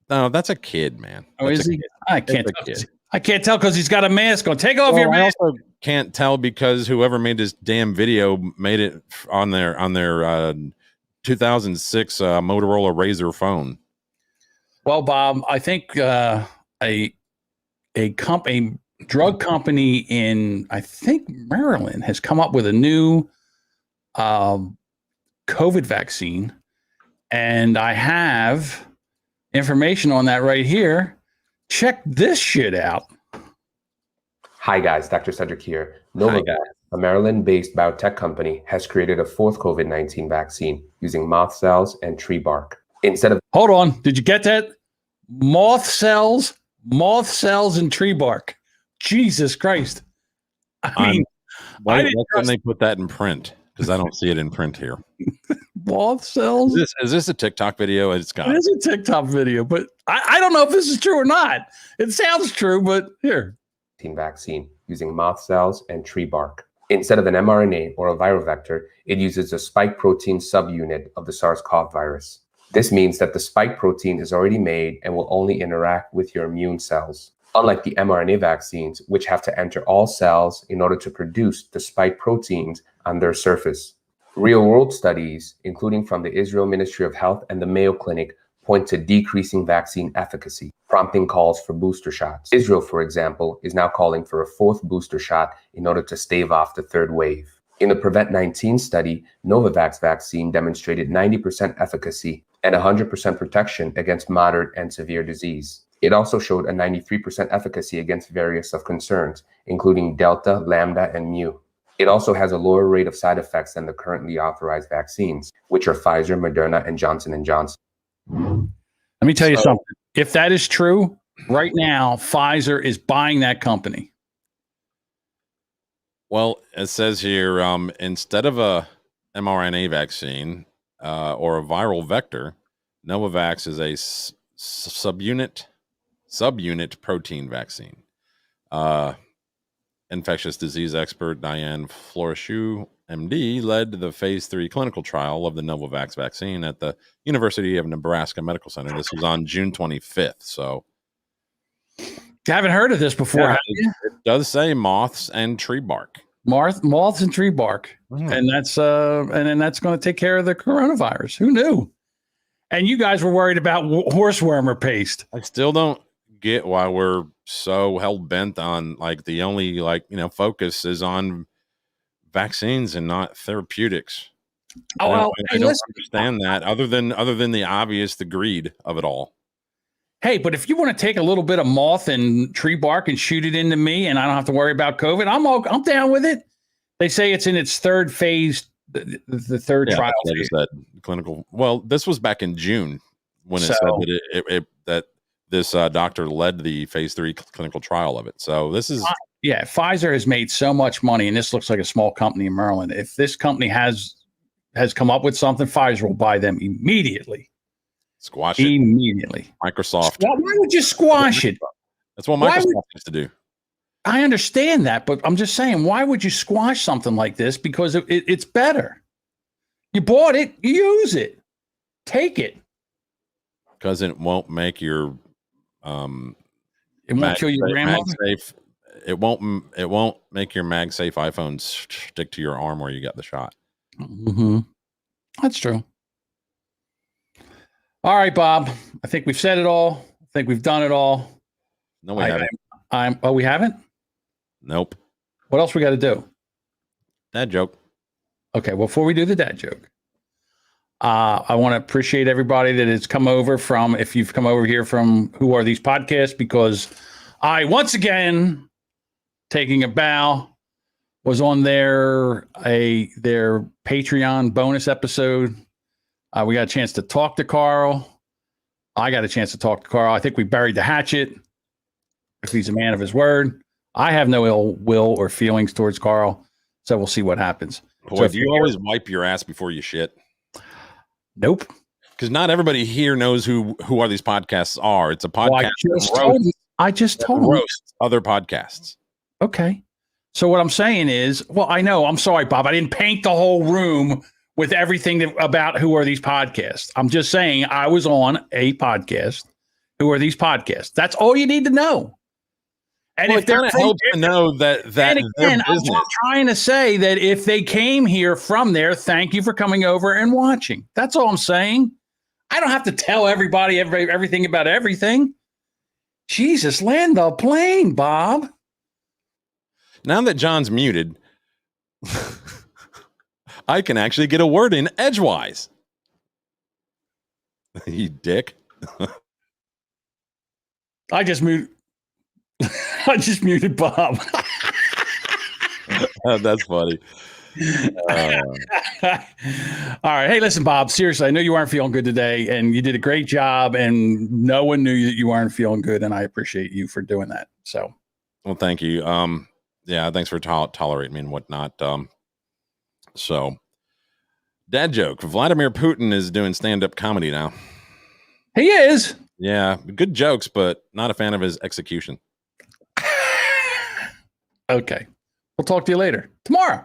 no, that's a kid, man. Oh, is he? I can't tell. I can't tell because he's got a mask on. Take off your mask. I also can't tell because whoever made this damn video made it on their 2006 Motorola Razr phone. Well, Bob, I think a drug company in, I think, Maryland has come up with a new COVID vaccine, and I have information on that right here. Check this shit out. Hi guys, Dr. Cedric here. Novavax, a Maryland-based biotech company, has created a fourth COVID-19 vaccine using moth cells and tree bark. Instead of... Hold on. Did you get that? Moth cells, and tree bark. Jesus Christ. I mean, why don't they put that in print? Because I don't see it in print here. Moth cells? Is this a TikTok video? It is a TikTok video, but I don't know if this is true or not. It sounds true, but here. Vaccine using moth cells and tree bark. Instead of an mRNA or a viral vector, it uses a spike protein subunit of the SARS-CoV virus. This means that the spike protein is already made and will only interact with your immune cells. Unlike the mRNA vaccines, which have to enter all cells in order to produce the spike proteins on their surface. Real-world studies, including from the Israel Ministry of Health and the Mayo Clinic, point to decreasing vaccine efficacy, prompting calls for booster shots. Israel, for example, is now calling for a fourth booster shot in order to stave off the third wave. In the Prevent-19 study, Novavax vaccine demonstrated 90% efficacy and 100% protection against moderate and severe disease. It also showed a 93% efficacy against various of concerns, including Delta, Lambda, and Mu. It also has a lower rate of side effects than the currently authorized vaccines, which are Pfizer, Moderna, and Johnson & Johnson. Let me tell you something. If that is true, right now, Pfizer is buying that company. Well, it says here, instead of a mRNA vaccine or a viral vector, Novavax is a subunit protein vaccine. Infectious disease expert Diane Florichou, MD, led the phase 3 clinical trial of the Novavax vaccine at the University of Nebraska Medical Center. This was on June 25th. So you haven't heard of this before, have you? It does say moths and tree bark. Moths and tree bark. And that's then that's going to take care of the coronavirus. Who knew? And you guys were worried about horsewormer paste. I still don't get why we're so hell bent on the only focus is on vaccines and not therapeutics. I don't understand that other than the obvious, the greed of it all. Hey, but if you want to take a little bit of moth and tree bark and shoot it into me and I don't have to worry about COVID, I'm down with it. They say it's in its third phase, the third trial phase. That clinical. Well, this was back in June when it said that that this doctor led the phase 3 clinical trial of it. So this is Pfizer has made so much money, and this looks like a small company in Maryland. If this company has come up with something, Pfizer will buy them immediately. Squash it immediately. Microsoft. Why would you squash it? That's what Microsoft used to do. I understand that, but I'm just saying, why would you squash something like this? Because it's better. You bought it, you use it, take it. Because it won't make your it won't kill your grandmother. Safe. It won't make your MagSafe iPhone stick to your arm where you got the shot. Mm-hmm. That's true. All right, Bob. I think we've said it all. I think we've done it all. No, we haven't. We haven't? Nope. What else we got to do? Dad joke. Okay. Well, before we do the dad joke, I want to appreciate everybody that has come over if you've come over here from Who Are These Podcasts, because I once again taking a bow. Was on their Patreon bonus episode. We got a chance to talk to Carl. I got a chance to talk to Carl. I think we buried the hatchet. If he's a man of his word, I have no ill will or feelings towards Carl. So we'll see what happens. Boy, do you always wipe your ass before you shit? Nope. Because not everybody here knows who are these podcasts are. It's a podcast. I just told you. Roast other podcasts. Okay. So what I'm saying is, well, I know. I'm sorry, Bob. I didn't paint the whole room with everything about who are these podcasts. I'm just saying I was on a podcast. Who are these podcasts? That's all you need to know. And well, if they're help to know that and again, I'm trying to say that if they came here from there, thank you for coming over and watching. That's all I'm saying. I don't have to tell everybody everything about everything. Jesus, land the plane, Bob. Now that John's muted, I can actually get a word in edgewise. You dick. I just muted Bob. That's funny. All right. Hey, listen, Bob, seriously, I know you aren't feeling good today and you did a great job and no one knew that you weren't feeling good. And I appreciate you for doing that. So, well, thank you. Yeah, thanks for tolerating me and whatnot. So, dad joke. Vladimir Putin is doing stand-up comedy now. He is. Yeah, good jokes, but not a fan of his execution. Okay. We'll talk to you later. Tomorrow.